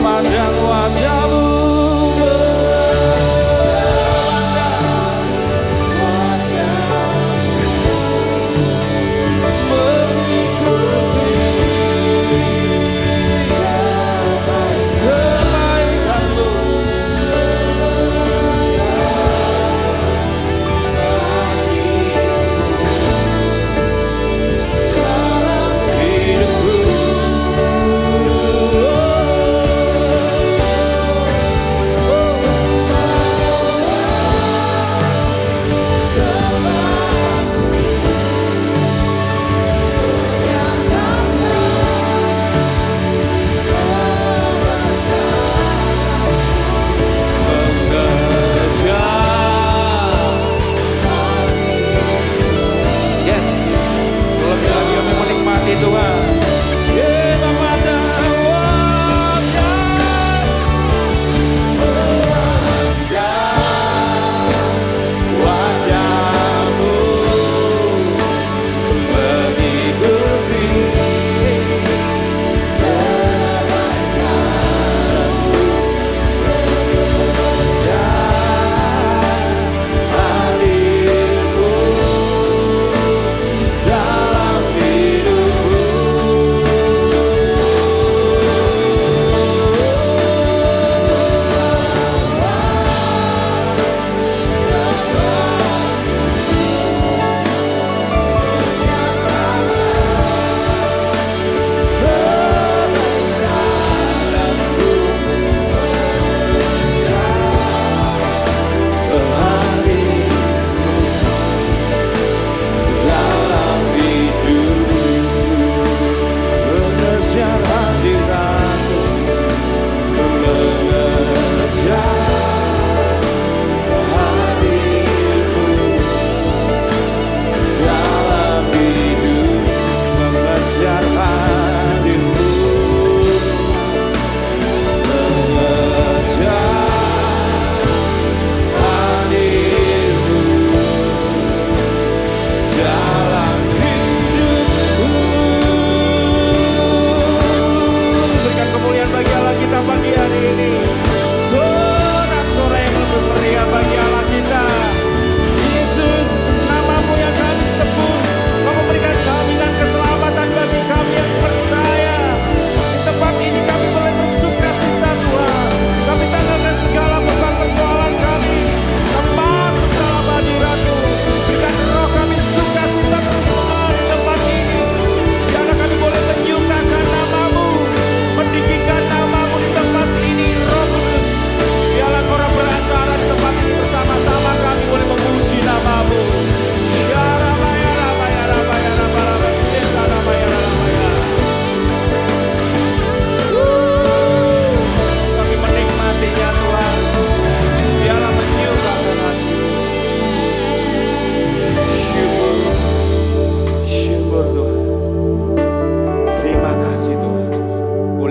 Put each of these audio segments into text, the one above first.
memandang wajah-Mu,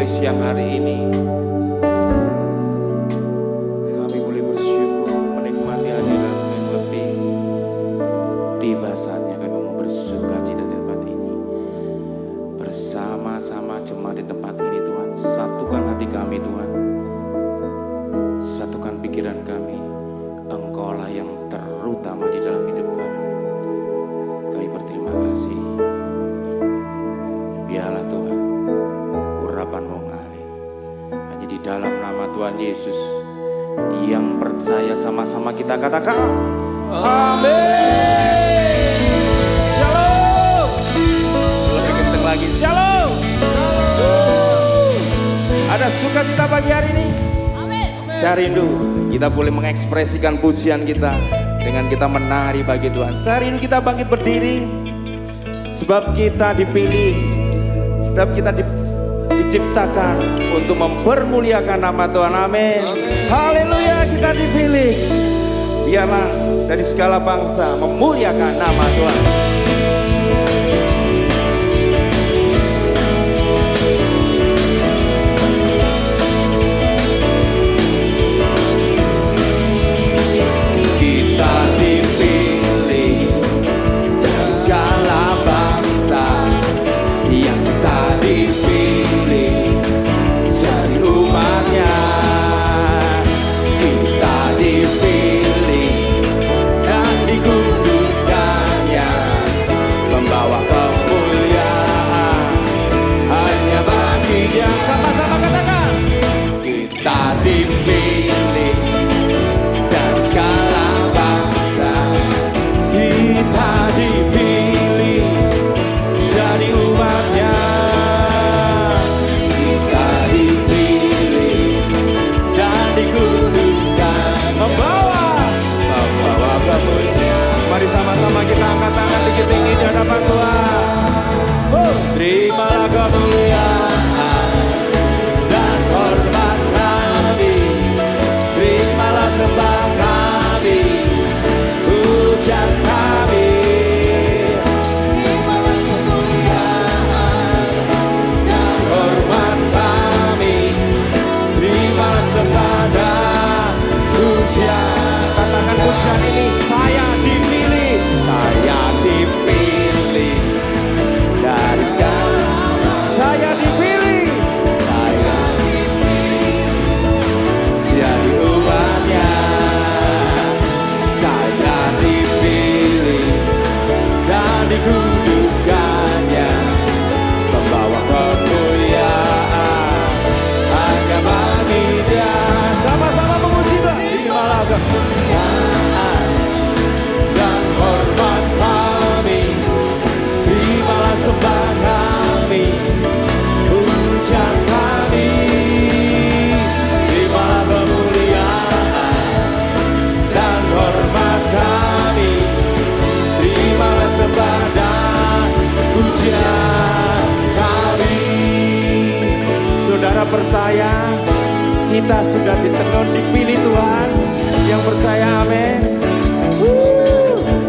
siang hari ini kami boleh bersyukur menikmati hadirat yang lebih. Tiba saatnya kami mau bersuka cita di tempat ini bersama-sama jemaat di tempat ini. Tuhan, satukan hati kami Tuhan, satukan pikiran kami. Engkaulah yang terutama di dalam hidup kami. Kami berterima kasih. Biarlah Tuhan urapan-Mu mengalir hanya di dalam nama Tuhan Yesus. Yang percaya sama-sama kita katakan amin. Shalom. Lebih kencang lagi, shalom. Ada sukacita pagi hari ini? Amin. Saya rindu kita boleh mengekspresikan pujian kita dengan kita menari bagi Tuhan. Saya rindu kita bangkit berdiri sebab kita dipilih, sebab kita diciptakan untuk mempermuliakan nama Tuhan. Amin. Haleluya, kita dipilih. Biarlah dari segala bangsa memuliakan nama Tuhan. Kita dipilih dari segala bangsa, yang kita dipilih dari umat sapa Tuhan. Terimalah kemuliaan dan hormat kami, terimalah sembah kami, pujian kami. Terimalah kemuliaan dan hormat kami, terimalah sembah dan pujian. Katakan pujian ini, saya dipilih, saya dipilih dari saya dipilih, saya dipilih jadi umatnya, saya dipilih dan dikuduskannya, membawa kemuliaan hanya bagi Dia. Sama-sama memuji Tuhan. Terimalah kemuliaan dan hormat kami, terimalah sembah kami, pujian kami. Terimalah kemuliaan dan hormat kami, terimalah sembah dan pujian kami. Saudara percaya kita sudah ditenun, dipilih Tuhan. Yang percaya amin.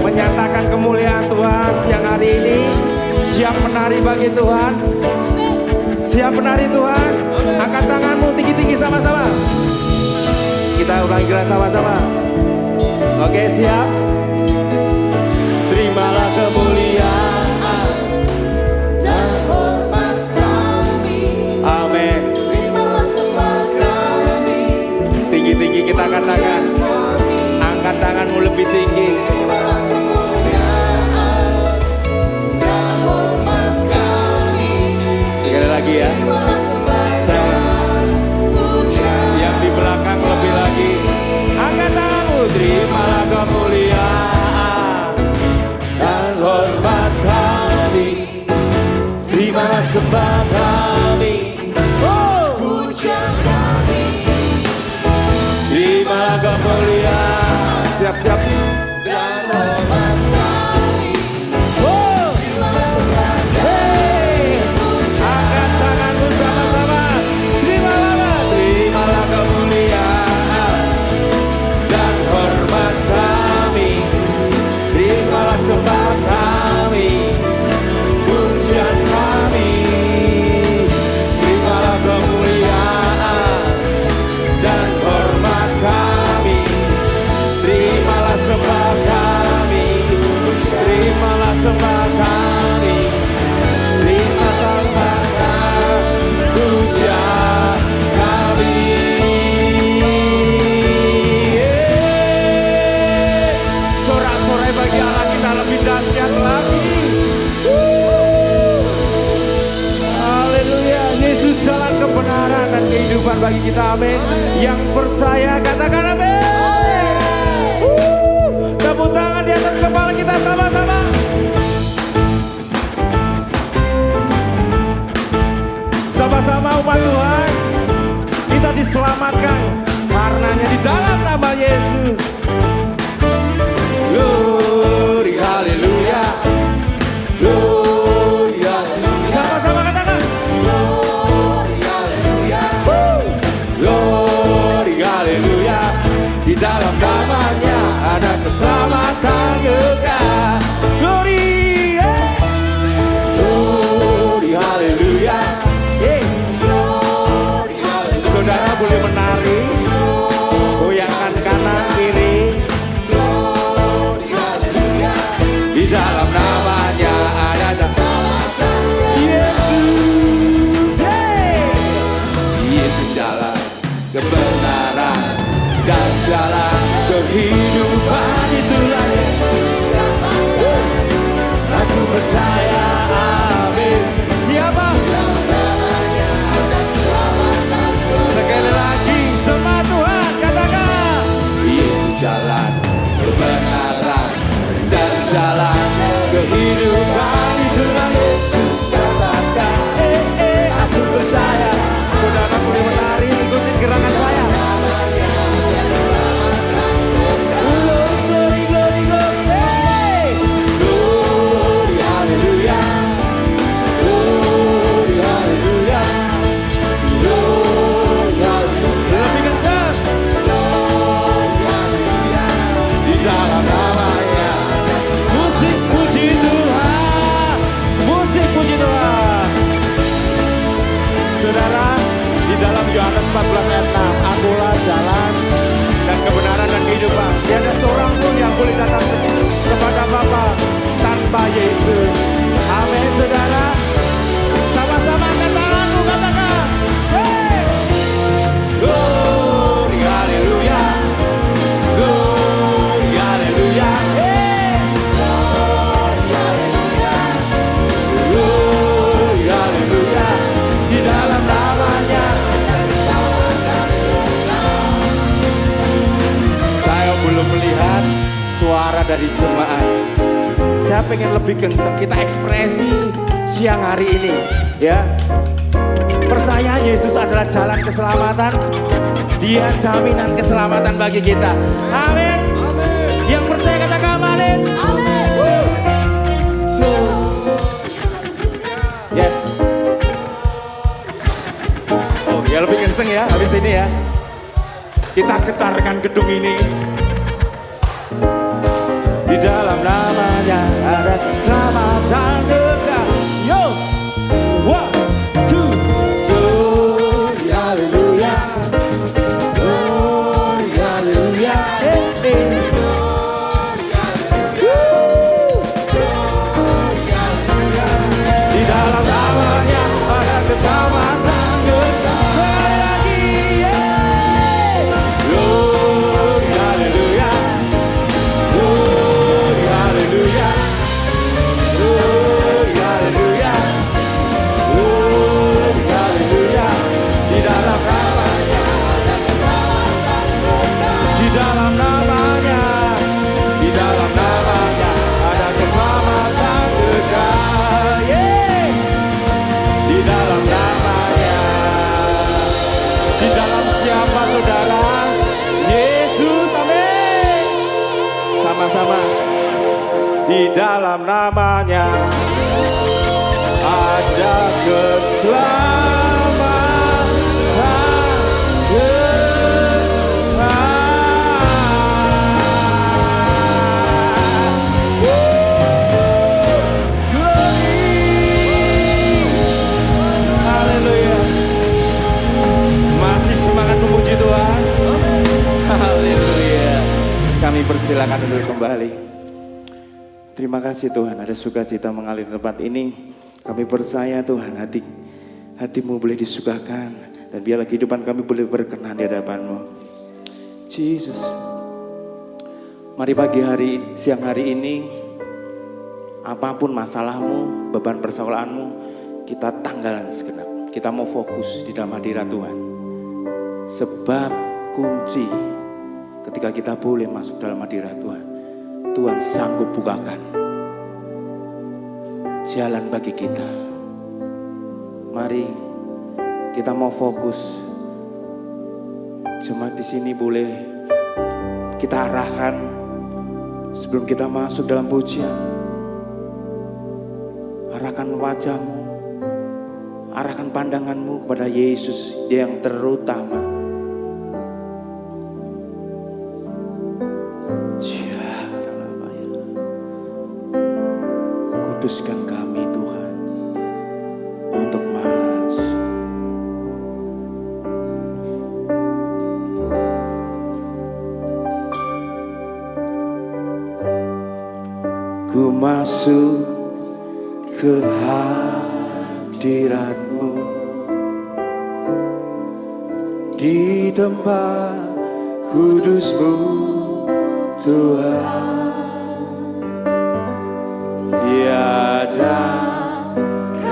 Menyatakan kemuliaan Tuhan siang hari ini. Siap menari bagi Tuhan. Siap menari Tuhan. Angkat tanganmu tinggi-tinggi sama-sama. Kita ulangi gerak sama-sama. Oke, siap. Terimalah kemuliaan dan hormat kami. Amin. Terimalah sembah kami. Tinggi-tinggi kita katakan. Angkat tanganmu lebih tinggi. Terimalah kemuliaan dan hormat kami. Sekali lagi ya. Yang di belakang lebih lagi. Angkat tanganmu. Terimalah kemuliaan dan hormat kami, terimalah sembah kami, pujian kami. Terimalah kemuliaan. Siap-siap. Dan hormat kami, terimalah sembah kami. Angkat tanganmu sama-sama. Terimalah kemuliaan dan hormat kami, terimalah sembah kami, pujian kami. Terimalah kemuliaan dan hormat kami, terimalah sembah kami, terimalah sembah kami, terimalah sembah kami, pujian kami. Sorak-sorai bagi Allah kita lebih dahsyat lagi. Haleluya. Yesus jalan kebenaran dan kehidupan bagi kita, amin. Yang percaya katakan amin. Tepuk tangan di atas kepala kita sama-sama. Sama-sama umat Tuhan, kita diselamatkan karenanya di dalam nama Yesus. Glory, haleluya. Glory, haleluya. Sama-sama katakan. Glory, haleluya. Glory, haleluya. Di dalam namanya ada keselamatan kekal. Glory, glory, haleluya. Glory, haleluya. Saudara boleh menari, goyangkan kanan kiri. Di dalam namanya ada keselamatan Yesus. Yesus jalan kebenaran dan jalan kehidupan, itulah Yesus katakan. Aku percaya, amin. Siapa? Dalam namanya ada keselamatan. Sekali lagi, jemaat Tuhan katakan. Yesus jalan kebenaran dan jalan kehidupan, itulah Yesus katakan. Aku percaya. Saudara boleh menari, ikutin gerangan saya. Glory, glory, glory, glory. Glory, Yohanes 14 ayat 6. Akulah jalan dan kebenaran dan kehidupan. Tiada seorang pun yang boleh datang kepada Bapa tanpa Yesus. Amin saudara. Sama-sama angkat tanganmu, katakan. Hey! Glory, haleluya. Glory, haleluya. Hey! Glory, haleluya. Glory, haleluya. Di dalam namanya saya belum melihat suara dari jemaat. Saya pengen lebih kencang, kita ekspresi siang hari ini, ya. Percaya Yesus adalah jalan keselamatan. Dia jaminan keselamatan bagi kita. Amin. Amin. Yang percaya katakan amin. Amin. Yes. Oh, ya lebih kencang ya habis ini ya. Kita getarkan gedung ini. Di dalam namanya ada keselamatan kekal. Yo, 1, 2, glory, haleluya, glory, haleluya, glory, haleluya. Di dalam namanya ada keselamatan kekal. Sekali lagi, glory, haleluya. Sama-sama. Di dalam namanya ada keselamatan Haleluya. Masih semangat memuji Tuhan. Haleluya. Kami persilakan dulu kembali. Terima kasih Tuhan, ada sukacita mengalir tempat ini. Kami percaya Tuhan, hatimu boleh disukakan. Dan biarlah kehidupan kami boleh berkenan di hadapan-Mu. Yesus. Mari siang hari ini, apapun masalahmu, beban persoalanmu, kita tanggalkan segenap. Kita mau fokus di dalam hadirat Tuhan. Sebab kunci ketika kita boleh masuk dalam hadirat Tuhan, Tuhan sanggup bukakan jalan bagi kita. Mari kita mau fokus. Jemaat di sini boleh kita arahkan sebelum kita masuk dalam pujian. Arahkan wajahmu, arahkan pandanganmu kepada Yesus, Dia yang terutama. Kuduskan kami Tuhan untuk masuk. Ku masuk ke hadirat-Mu di tempat kudus-Mu Tuhan. Tiada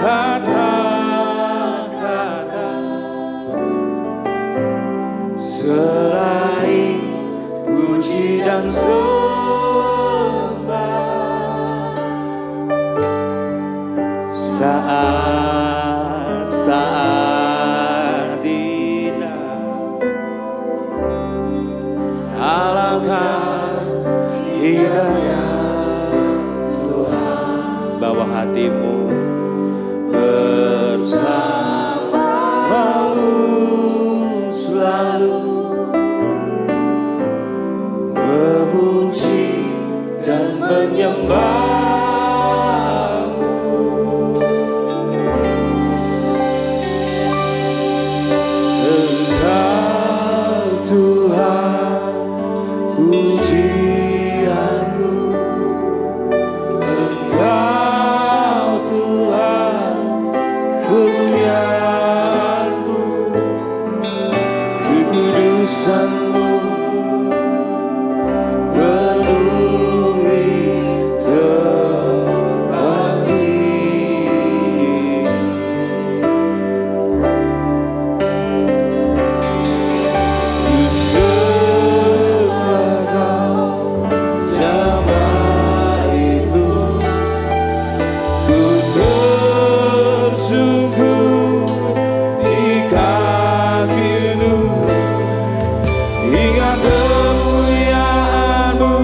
kata-kata selain puji dan sembah. Saat-saat indah, alangkah indahnya bawa hatimu bersamamu selalu, memuji dan menyembahmu. kekudusanmu penuhi tempat ini. Ku sembah Kau damaimu, ku tersungkur di kaki-Mu, hingga kemuliaan-Mu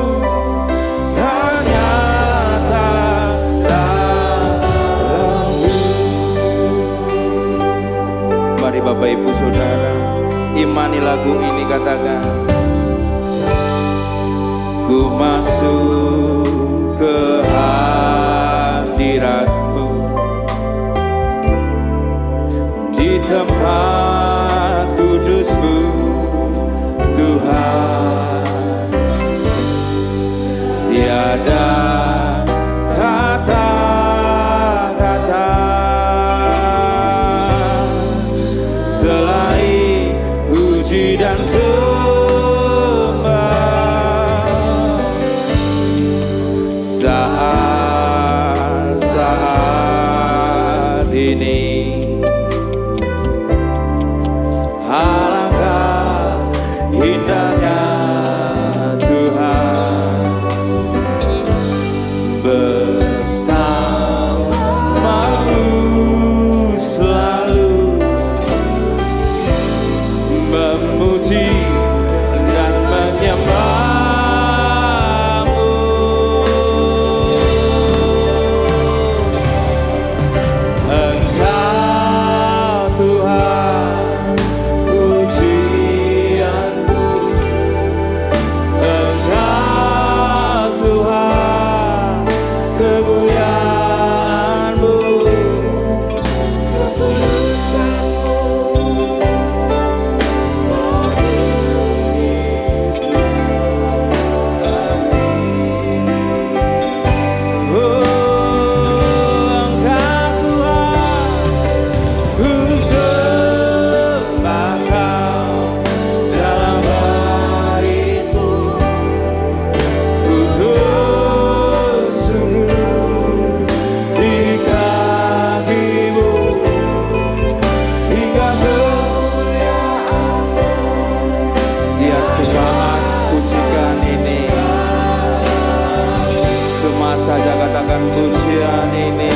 hanya dalammu. Mari Bapak Ibu Saudara, imani lagu ini, katakan: ku masuk ke hadirat-Mu, di tempat kudus-Mu, Tuhan. Tiada kata-kata selain puji dan sembah. Saat ini alangkah indahnya Tuhan bersamamu selalu, memuji dan menyembah-Mu. Engkau Tuhan pujianku, Engkau Tuhan kemuliaan-Mu, kekudusan-Mu saja, katakan pujian ini.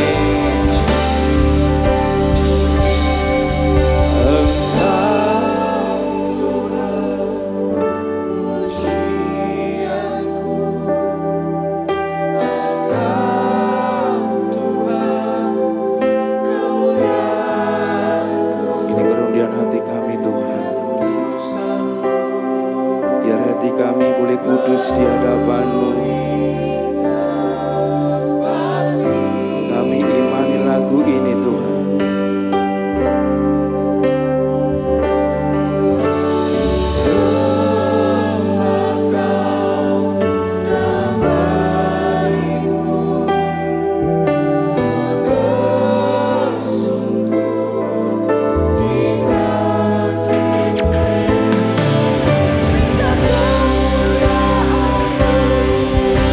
Engkau Tuhan pujianku, Engkau Tuhan kemuliaanku. Ini kerundian hati kami Tuhan, biar hati kami boleh kudus di hadapan-Mu. Lagu ini Tuhan, sembah Kau damaimu, tersungkur di kaki-Mu, dan kemuliaan-Mu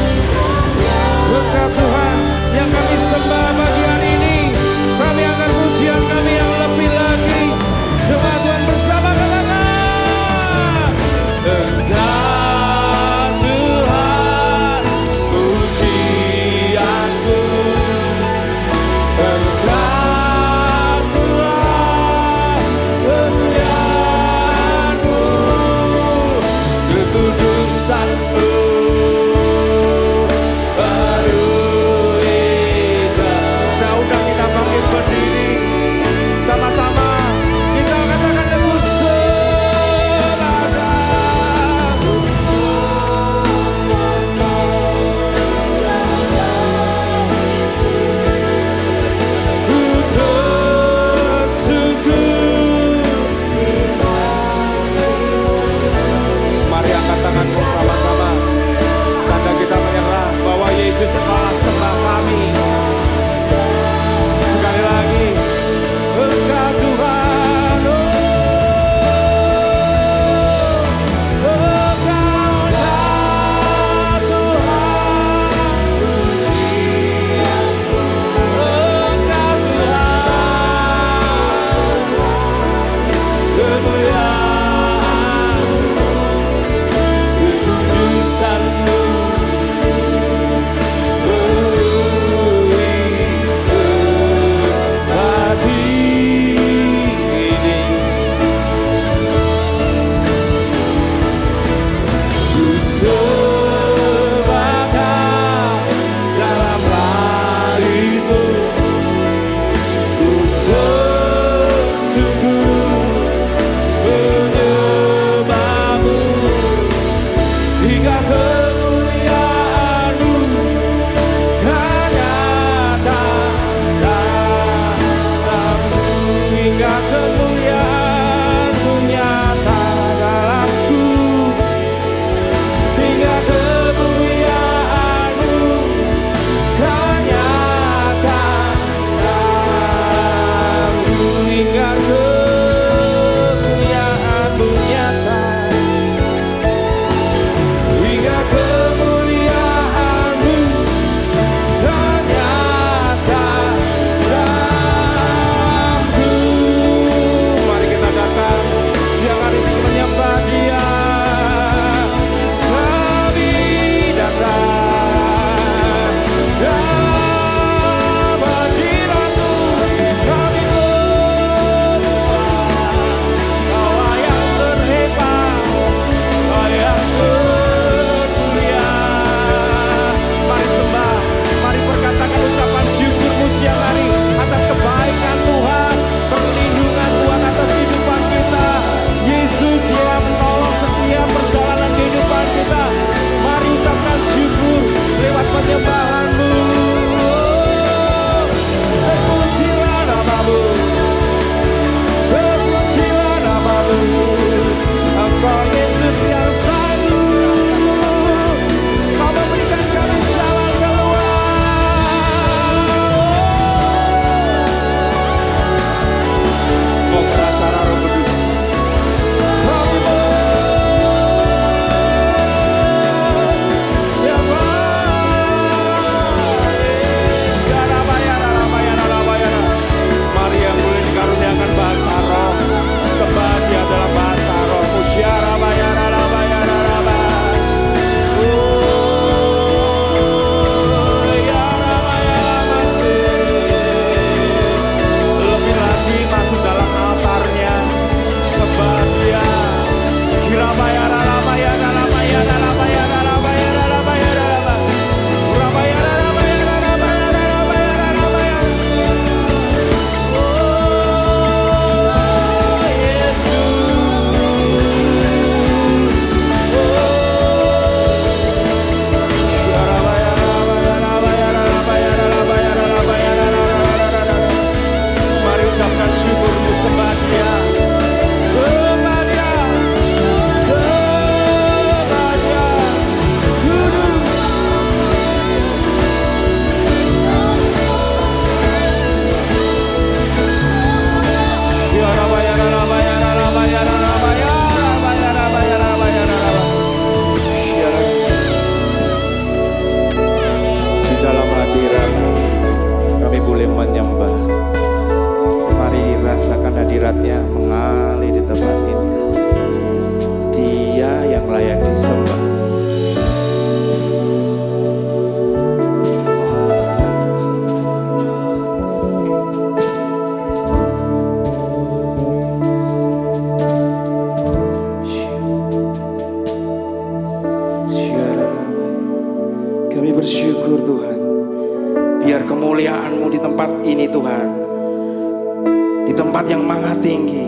yang layak disembah. Kami bersyukur Tuhan, biar kemuliaan-Mu di tempat ini Tuhan, di tempat yang maha tinggi.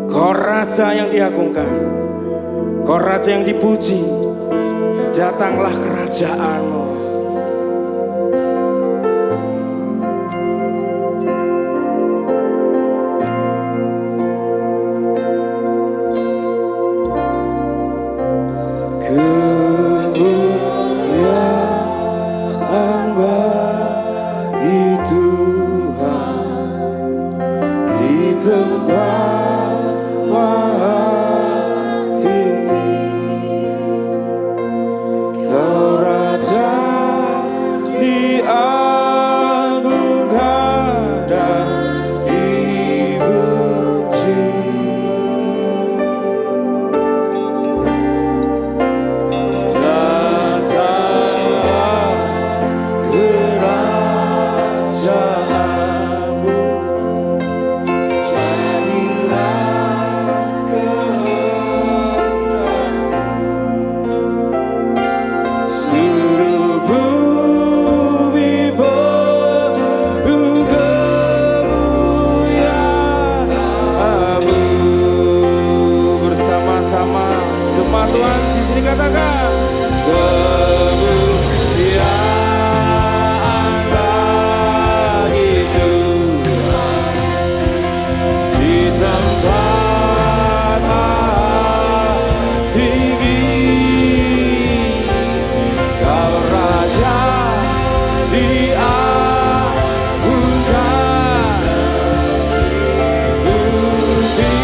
Kau Raja yang diagungkan, Kau Raja yang dipuji. Datanglah kerajaan-Mu. Kemuliaan bagi Tuhan di tempat maha tinggi. Kau Raja diagungkan dan dipuji. Tuhan di sini katakan kemuliaan bagi Tuhan di tempat tinggi. Kau Raja diagungkan dipuji.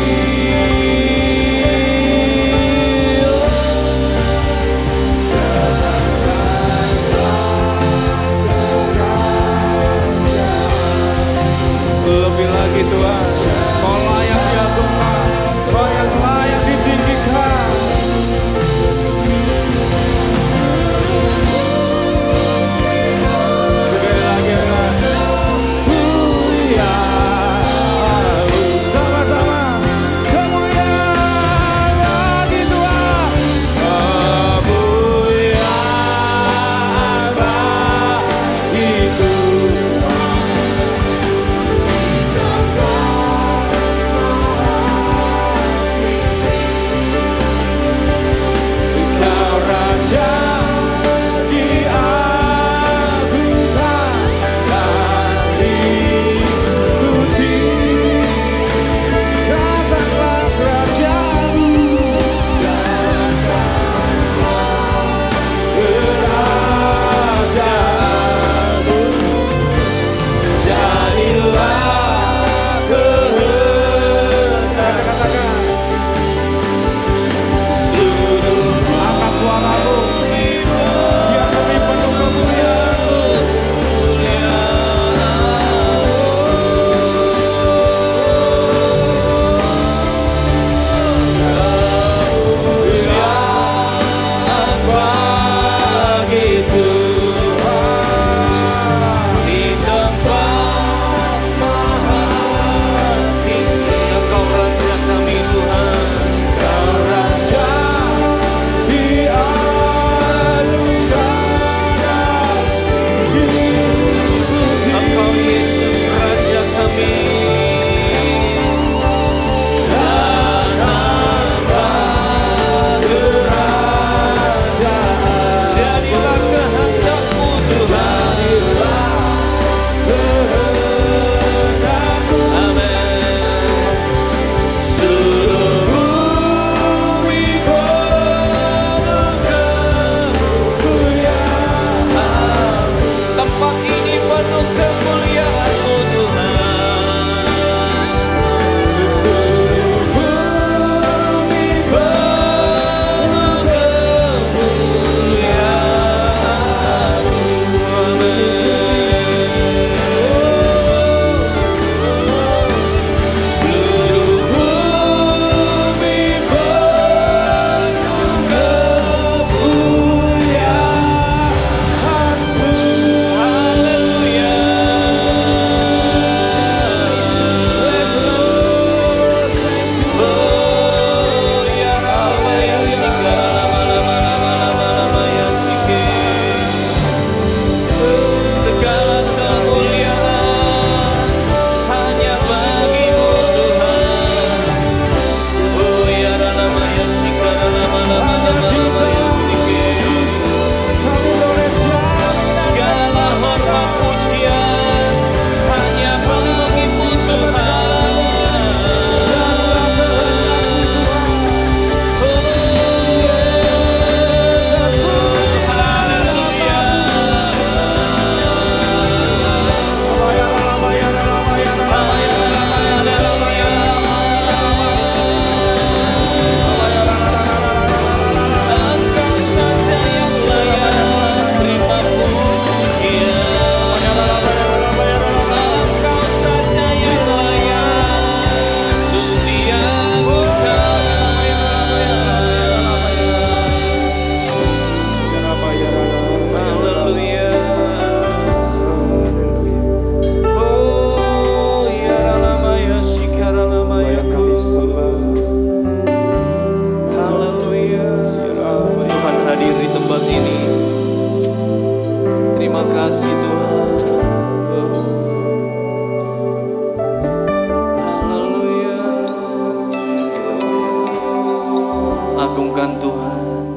agungkan Tuhan.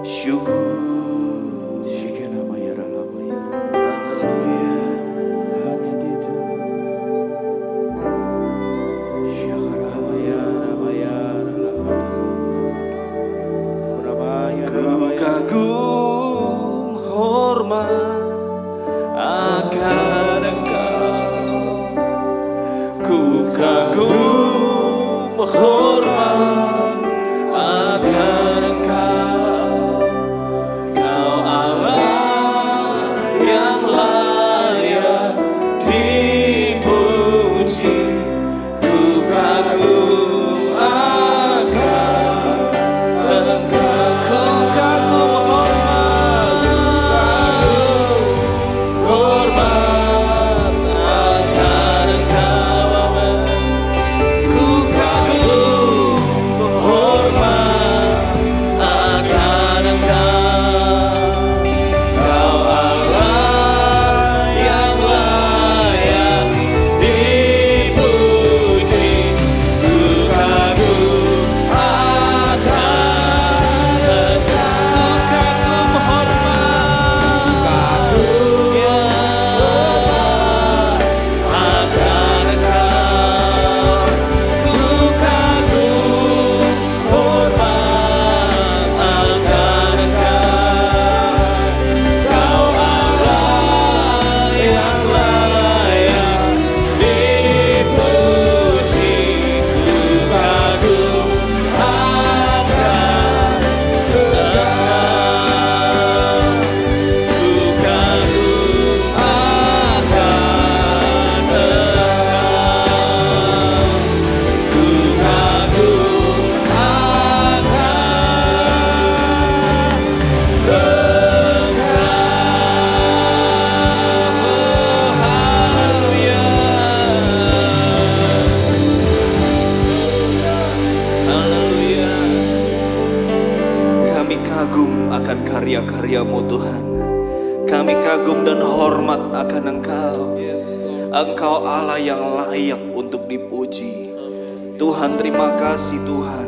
Syukur. Ku kagum hormat akan Engkau. Ku kagum hormat akan Engkau. Kau Allah yang layak dipuji. Ku kagum akan Engkau. Ku kagum hormat akan Engkau. Amin. Ku kagum hormat akan Engkau. Kau Allah yang layak dipuji. Ku kagum akan Engkau. Ku kagum hormat ya akan Engkau. Ku kagum hormat akan Engkau. Kau Allah yang layak dipuji. Ku kagum akan Engkau. Ku kagum akan Engkau. Ku kagum akan Engkau. Haleluya. Haleluya. Kami kagum akan karya-karya-Mu Tuhan. Kami kagum dan hormat akan Engkau. Engkau Allah yang layak untuk dipuji. Tuhan, terima kasih Tuhan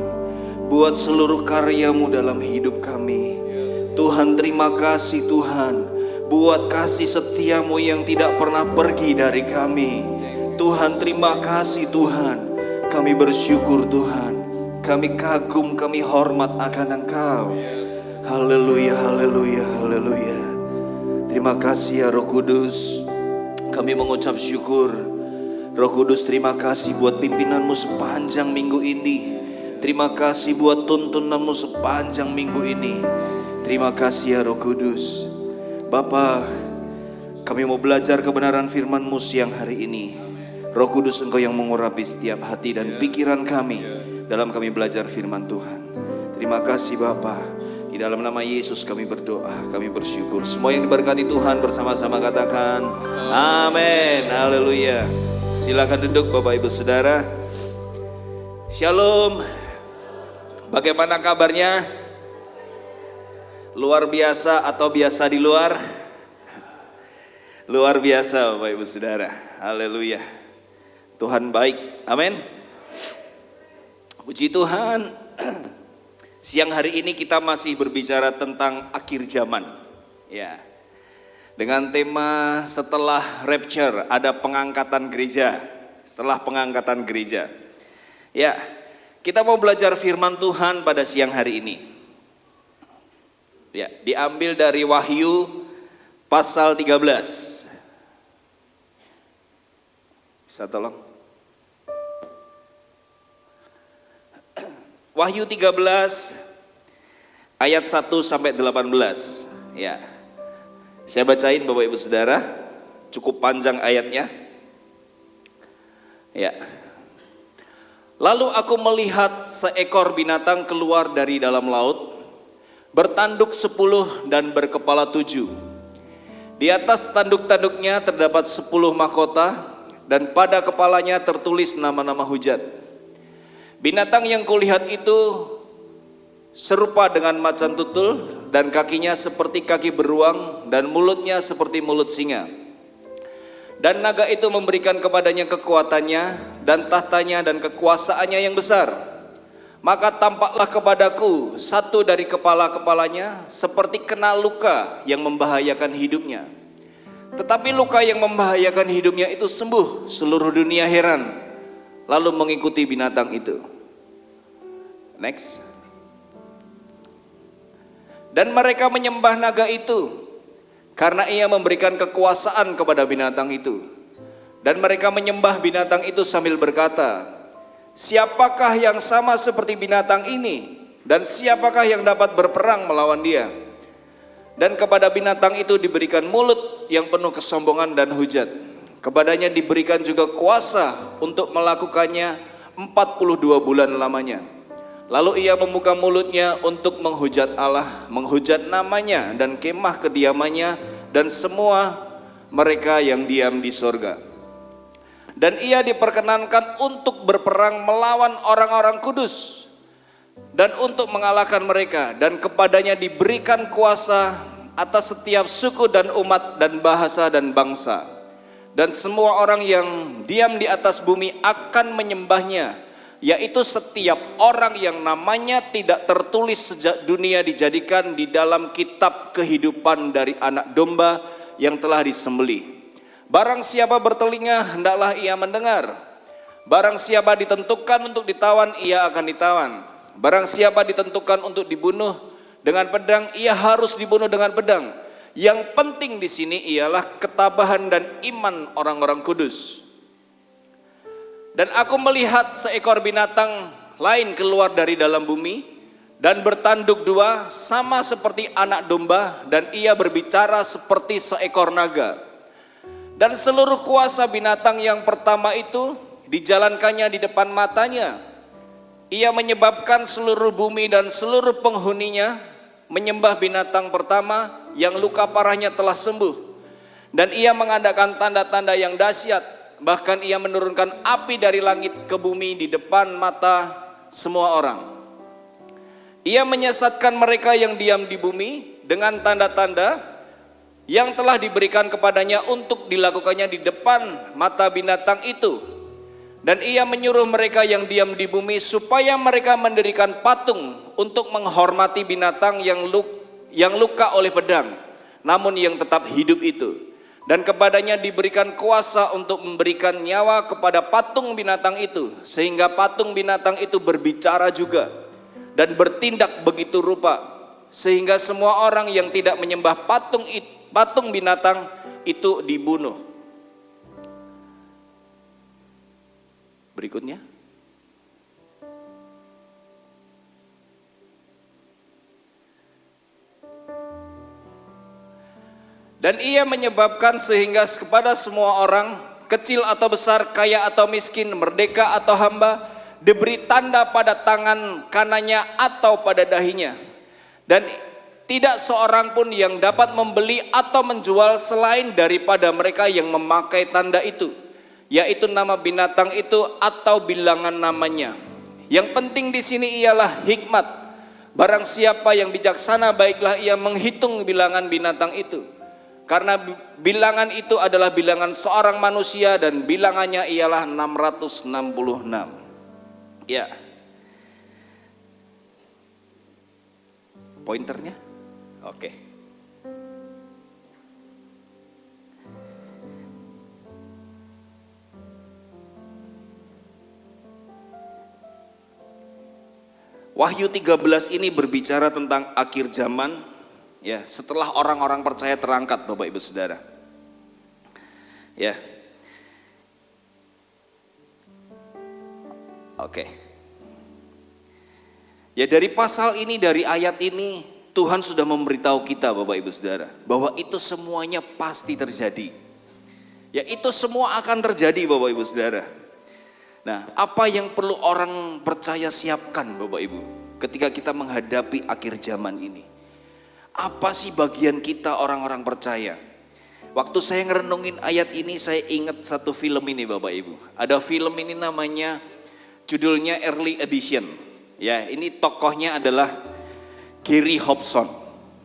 buat seluruh karya-Mu dalam hidup kami. Tuhan, terima kasih Tuhan buat kasih setia-Mu yang tidak pernah pergi dari kami. Tuhan, terima kasih Tuhan. Kami bersyukur Tuhan. Kami kagum, kami hormat akan Engkau. Haleluya, haleluya, haleluya. Terima kasih ya Roh Kudus. Kami mengucap syukur. Roh Kudus, terima kasih buat pimpinan-Mu sepanjang minggu ini. Terima kasih buat tuntunan-Mu sepanjang minggu ini. Terima kasih ya Roh Kudus. Bapa, kami mau belajar kebenaran firman-Mu siang hari ini. Roh Kudus, Engkau yang mengurapi setiap hati dan pikiran kami dalam kami belajar firman Tuhan. Terima kasih Bapa. Di dalam nama Yesus kami berdoa, kami bersyukur. Semua yang diberkati Tuhan bersama-sama katakan amin. Haleluya. Silakan duduk Bapak Ibu Saudara. Shalom. Bagaimana kabarnya? Luar biasa atau biasa di luar? Luar biasa Bapak Ibu Saudara. Haleluya. Tuhan baik. Amin. Puji Tuhan. Siang hari ini kita masih berbicara tentang akhir zaman. Ya. Dengan tema setelah rapture ada pengangkatan gereja. Setelah pengangkatan gereja. Ya, kita mau belajar firman Tuhan pada siang hari ini. Ya, diambil dari Wahyu pasal 13. Bisa tolong? Wahyu 13 ayat 1 sampai 18. Ya. Saya bacain Bapak Ibu Saudara, cukup panjang ayatnya. Ya. Lalu aku melihat seekor binatang keluar dari dalam laut, bertanduk 10 dan berkepala 7. Di atas tanduk-tanduknya terdapat 10 mahkota, dan pada kepalanya tertulis nama-nama hujat. Binatang yang kulihat itu serupa dengan macan tutul, dan kakinya seperti kaki beruang, dan mulutnya seperti mulut singa. Dan naga itu memberikan kepadanya kekuatannya, dan tahtanya dan kekuasaannya yang besar. Maka tampaklah kepadaku satu dari kepala-kepalanya seperti kena luka yang membahayakan hidupnya. Tetapi luka yang membahayakan hidupnya itu sembuh. Seluruh dunia heran, lalu mengikuti binatang itu. Next. Dan mereka menyembah naga itu karena ia memberikan kekuasaan kepada binatang itu. Dan mereka menyembah binatang itu sambil berkata, siapakah yang sama seperti binatang ini? Dan siapakah yang dapat berperang melawan dia? Dan kepada binatang itu diberikan mulut yang penuh kesombongan dan hujat. Kepadanya diberikan juga kuasa untuk melakukannya 42 bulan lamanya. Lalu ia membuka mulutnya untuk menghujat Allah, menghujat namanya dan kemah kediamannya dan semua mereka yang diam di sorga. Dan ia diperkenankan untuk berperang melawan orang-orang kudus dan untuk mengalahkan mereka. Dan kepadanya diberikan kuasa atas setiap suku dan umat dan bahasa dan bangsa. Dan semua orang yang diam di atas bumi akan menyembahnya, yaitu setiap orang yang namanya tidak tertulis sejak dunia dijadikan di dalam kitab kehidupan dari anak domba yang telah disembelih. Barang siapa bertelinga, hendaklah ia mendengar. Barang siapa ditentukan untuk ditawan, ia akan ditawan. Barang siapa ditentukan untuk dibunuh dengan pedang, ia harus dibunuh dengan pedang. Yang penting di sini ialah ketabahan dan iman orang-orang kudus. Dan aku melihat seekor binatang lain keluar dari dalam bumi dan bertanduk dua sama seperti anak domba, dan ia berbicara seperti seekor naga. Dan seluruh kuasa binatang yang pertama itu dijalankannya di depan matanya. Ia menyebabkan seluruh bumi dan seluruh penghuninya menyembah binatang pertama yang luka parahnya telah sembuh. Dan ia mengadakan tanda-tanda yang dahsyat. Bahkan ia menurunkan api dari langit ke bumi di depan mata semua orang. Ia menyesatkan mereka yang diam di bumi dengan tanda-tanda yang telah diberikan kepadanya untuk dilakukannya di depan mata binatang itu. Dan ia menyuruh mereka yang diam di bumi supaya mereka mendirikan patung untuk menghormati binatang yang luka oleh pedang, namun yang tetap hidup itu. Dan kepadanya diberikan kuasa untuk memberikan nyawa kepada patung binatang itu, sehingga patung binatang itu berbicara juga dan bertindak begitu rupa, sehingga semua orang yang tidak menyembah patung binatang itu dibunuh. Berikutnya. Dan ia menyebabkan sehingga kepada semua orang, kecil atau besar, kaya atau miskin, merdeka atau hamba, diberi tanda pada tangan kanannya atau pada dahinya. Dan tidak seorang pun yang dapat membeli atau menjual selain daripada mereka yang memakai tanda itu, yaitu nama binatang itu atau bilangan namanya. Yang penting di sini ialah hikmat. Barang siapa yang bijaksana, baiklah ia menghitung bilangan binatang itu. Karena bilangan itu adalah bilangan seorang manusia dan bilangannya ialah 666. Ya. Pointernya? Oke. Wahyu 13 ini berbicara tentang akhir zaman. Ya, setelah orang-orang percaya terangkat, Bapak Ibu Saudara. Ya. Oke. Ya, dari pasal ini, dari ayat ini, Tuhan sudah memberitahu kita, Bapak Ibu Saudara, bahwa itu semuanya pasti terjadi. Ya, itu semua akan terjadi, Bapak Ibu Saudara. Nah, apa yang perlu orang percaya siapkan, Bapak Ibu, ketika kita menghadapi akhir zaman ini? Apa sih bagian kita orang-orang percaya? Waktu saya ngerenungin ayat ini, saya ingat satu film ini, Bapak Ibu. Ada film ini namanya, judulnya Early Edition. Ya, ini tokohnya adalah Gary Hobson.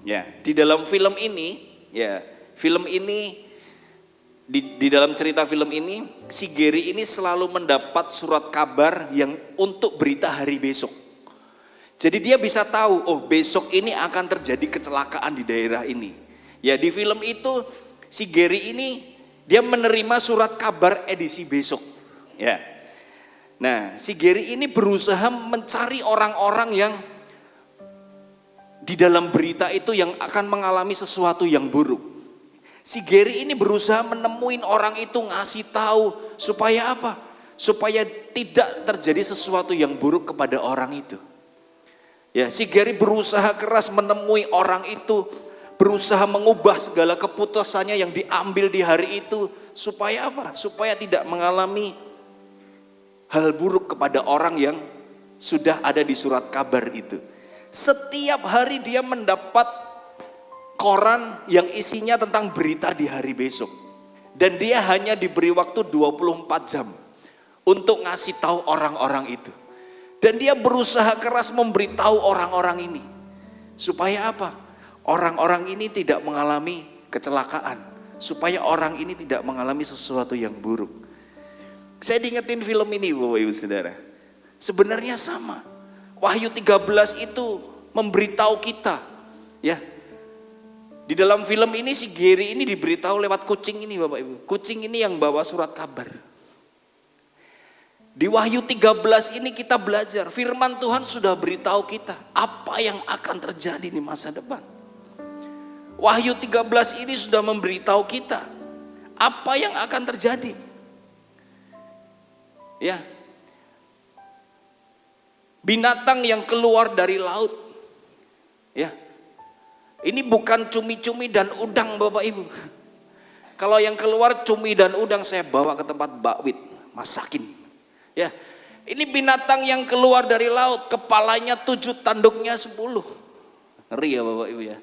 Ya, di dalam film ini, di dalam cerita film ini, si Gary ini selalu mendapat surat kabar yang untuk berita hari besok. Jadi dia bisa tahu, oh besok ini akan terjadi kecelakaan di daerah ini. Ya di film itu si Gary ini dia menerima surat kabar edisi besok. Ya. Nah si Gary ini berusaha mencari orang-orang yang di dalam berita itu yang akan mengalami sesuatu yang buruk. Si Gary ini berusaha menemuin orang itu, ngasih tahu supaya apa? Supaya tidak terjadi sesuatu yang buruk kepada orang itu. Ya, si Gary berusaha keras menemui orang itu, berusaha mengubah segala keputusannya yang diambil di hari itu supaya apa? Supaya tidak mengalami hal buruk kepada orang yang sudah ada di surat kabar itu. Setiap hari dia mendapat koran yang isinya tentang berita di hari besok. Dan dia hanya diberi waktu 24 jam untuk ngasih tahu orang-orang itu. Dan dia berusaha keras memberitahu orang-orang ini. Supaya apa? Orang-orang ini tidak mengalami kecelakaan. Supaya orang ini tidak mengalami sesuatu yang buruk. Saya diingetin film ini Bapak Ibu Saudara. Sebenarnya sama. Wahyu 13 itu memberitahu kita. Ya. Di dalam film ini si Gary ini diberitahu lewat kucing ini Bapak Ibu. Kucing ini yang bawa surat kabar. Di Wahyu 13 ini kita belajar, firman Tuhan sudah beritahu kita apa yang akan terjadi di masa depan. Wahyu 13 ini sudah memberitahu kita apa yang akan terjadi. Ya. Binatang yang keluar dari laut. Ya. Ini bukan cumi-cumi dan udang Bapak Ibu. Kalau yang keluar cumi dan udang saya bawa ke tempat bakwit, masakin. Ya, ini binatang yang keluar dari laut, kepalanya 7, tanduknya 10. Ngeri ya Bapak Ibu ya.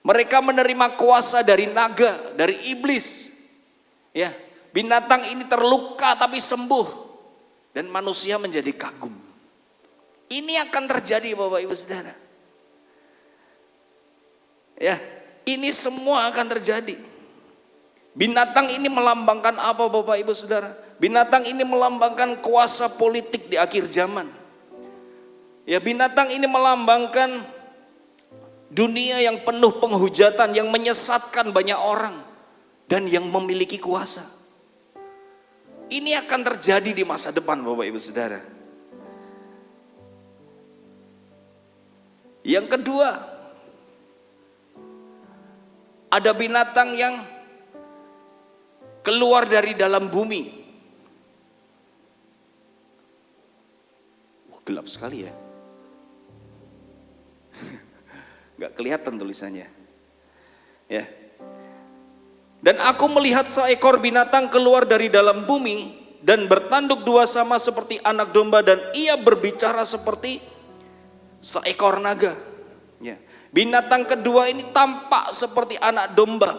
Mereka menerima kuasa dari naga, dari iblis. Ya, binatang ini terluka tapi sembuh dan manusia menjadi kagum. Ini akan terjadi Bapak Ibu Saudara. Ya, ini semua akan terjadi. Binatang ini melambangkan apa Bapak Ibu Saudara? Binatang ini melambangkan kuasa politik di akhir zaman. Ya, binatang ini melambangkan dunia yang penuh penghujatan, yang menyesatkan banyak orang dan yang memiliki kuasa. Ini akan terjadi di masa depan Bapak Ibu Saudara. Yang kedua, ada binatang yang keluar dari dalam bumi. Gelap sekali ya. Gak kelihatan tulisannya. Ya. Dan aku melihat seekor binatang keluar dari dalam bumi dan bertanduk dua sama seperti anak domba dan ia berbicara seperti seekor naga. Ya. Binatang kedua ini tampak seperti anak domba,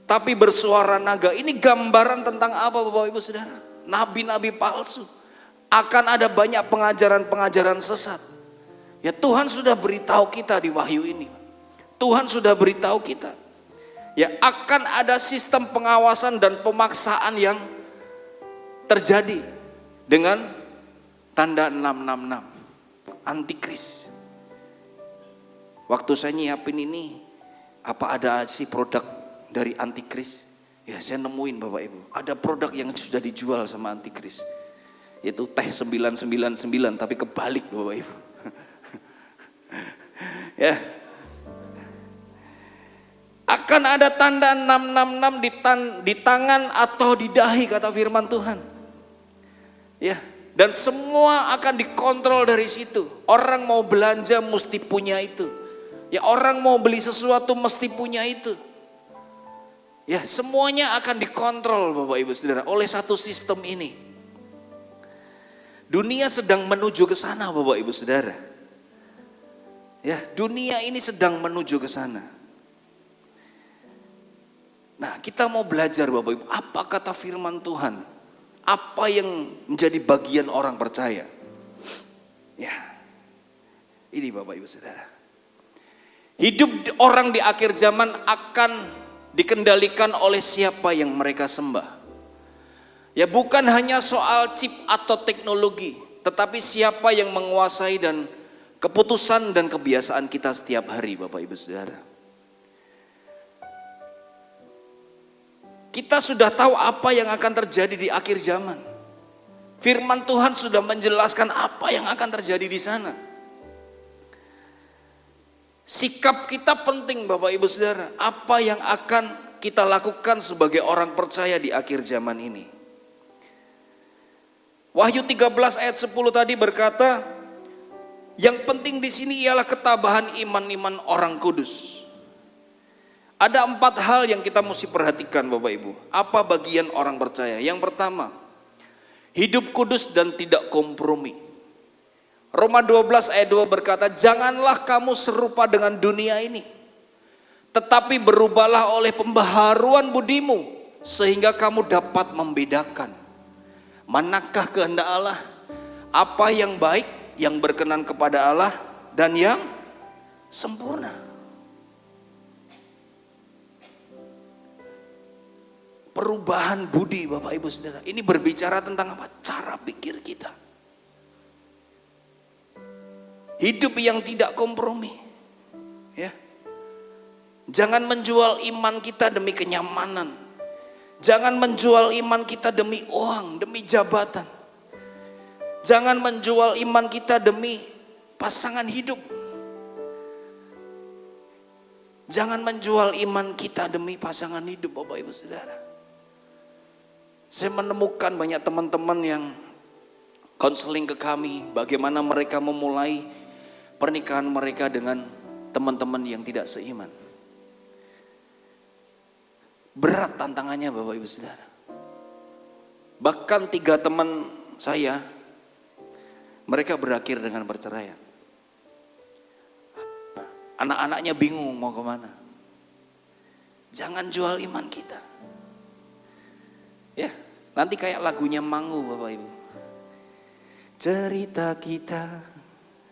tapi bersuara naga. Ini gambaran tentang apa Bapak Ibu Saudara? Nabi-nabi palsu. Akan ada banyak pengajaran-pengajaran sesat. Ya Tuhan sudah beritahu kita di Wahyu ini. Tuhan sudah beritahu kita. Ya akan ada sistem pengawasan dan pemaksaan yang terjadi dengan tanda 666. Antikris. Waktu saya nyiapin ini, apa ada sih produk dari antikris? Ya saya nemuin Bapak Ibu. Ada produk yang sudah dijual sama antikris. Yaitu teh 999 tapi kebalik Bapak Ibu. Ya. Akan ada tanda 666 di tangan atau di dahi kata firman Tuhan. Ya, dan semua akan dikontrol dari situ. Orang mau belanja mesti punya itu. Ya, orang mau beli sesuatu mesti punya itu. Ya, semuanya akan dikontrol Bapak Ibu Saudara oleh satu sistem ini. Dunia sedang menuju ke sana Bapak Ibu Saudara. Ya, dunia ini sedang menuju ke sana. Nah, kita mau belajar Bapak Ibu, apa kata firman Tuhan? Apa yang menjadi bagian orang percaya? Ya. Ini Bapak Ibu Saudara. Hidup orang di akhir zaman akan dikendalikan oleh siapa yang mereka sembah. Ya bukan hanya soal chip atau teknologi, tetapi siapa yang menguasai dan keputusan dan kebiasaan kita setiap hari, Bapak Ibu Saudara. Kita sudah tahu apa yang akan terjadi di akhir zaman. Firman Tuhan sudah menjelaskan apa yang akan terjadi di sana. Sikap kita penting, Bapak Ibu Saudara. Apa yang akan kita lakukan sebagai orang percaya di akhir zaman ini. Wahyu 13 ayat 10 tadi berkata, yang penting di sini ialah ketabahan iman-iman orang kudus. Ada 4 hal yang kita mesti perhatikan, Bapak Ibu. Apa bagian orang percaya? Yang pertama, hidup kudus dan tidak kompromi. Roma 12 ayat 2 berkata, janganlah kamu serupa dengan dunia ini, tetapi berubahlah oleh pembaharuan budimu, sehingga kamu dapat membedakan manakah kehendak Allah, apa yang baik, yang berkenan kepada Allah, dan yang sempurna. Perubahan budi, Bapak Ibu Saudara. Ini berbicara tentang apa? Cara pikir kita. Hidup yang tidak kompromi. Ya. Jangan menjual iman kita demi kenyamanan. Jangan menjual iman kita demi uang, demi jabatan. Jangan menjual iman kita demi pasangan hidup. Jangan menjual iman kita demi pasangan hidup, Bapak Ibu Saudara. Saya menemukan banyak teman-teman yang konseling ke kami, bagaimana mereka memulai pernikahan mereka dengan teman-teman yang tidak seiman. Berat tantangannya, Bapak Ibu Saudara. Bahkan 3 teman saya, mereka berakhir dengan perceraian. Anak-anaknya bingung mau kemana. Jangan jual iman kita. Ya, nanti kayak lagunya Mangu, Bapak Ibu. Cerita kita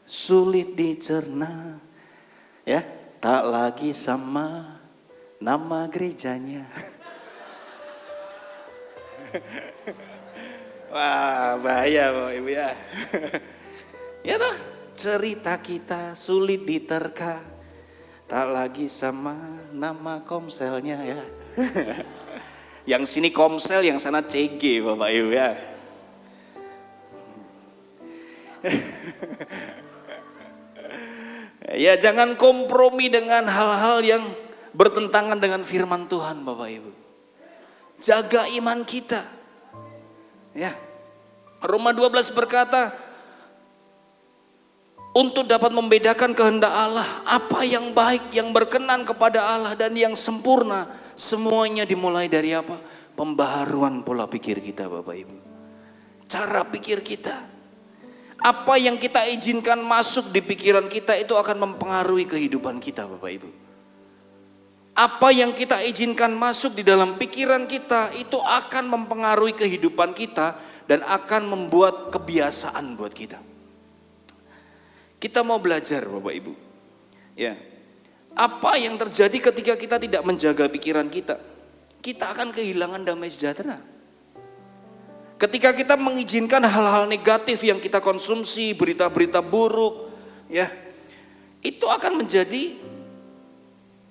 sulit dicerna, ya, tak lagi sama nama gerejanya. Wah, bahaya Bapak Ibu ya. Ya toh, cerita kita sulit diterka, tak lagi sama nama komselnya ya. Yang sini komsel, yang sana CG Bapak Ibu ya. Ya, jangan kompromi dengan hal-hal yang bertentangan dengan firman Tuhan, Bapak Ibu. Jaga iman kita. Ya. Roma 12 berkata, untuk dapat membedakan kehendak Allah, apa yang baik, yang berkenan kepada Allah dan yang sempurna, semuanya dimulai dari apa? Pembaharuan pola pikir kita, Bapak Ibu. Cara pikir kita. Apa yang kita izinkan masuk di pikiran kita itu akan mempengaruhi kehidupan kita, Bapak Ibu. Apa yang kita izinkan masuk di dalam pikiran kita itu akan mempengaruhi kehidupan kita dan akan membuat kebiasaan buat kita. Kita mau belajar, Bapak Ibu. Ya. Apa yang terjadi ketika kita tidak menjaga pikiran kita? Kita akan kehilangan damai sejahtera. Ketika kita mengizinkan hal-hal negatif yang kita konsumsi, berita-berita buruk, ya, itu akan menjadi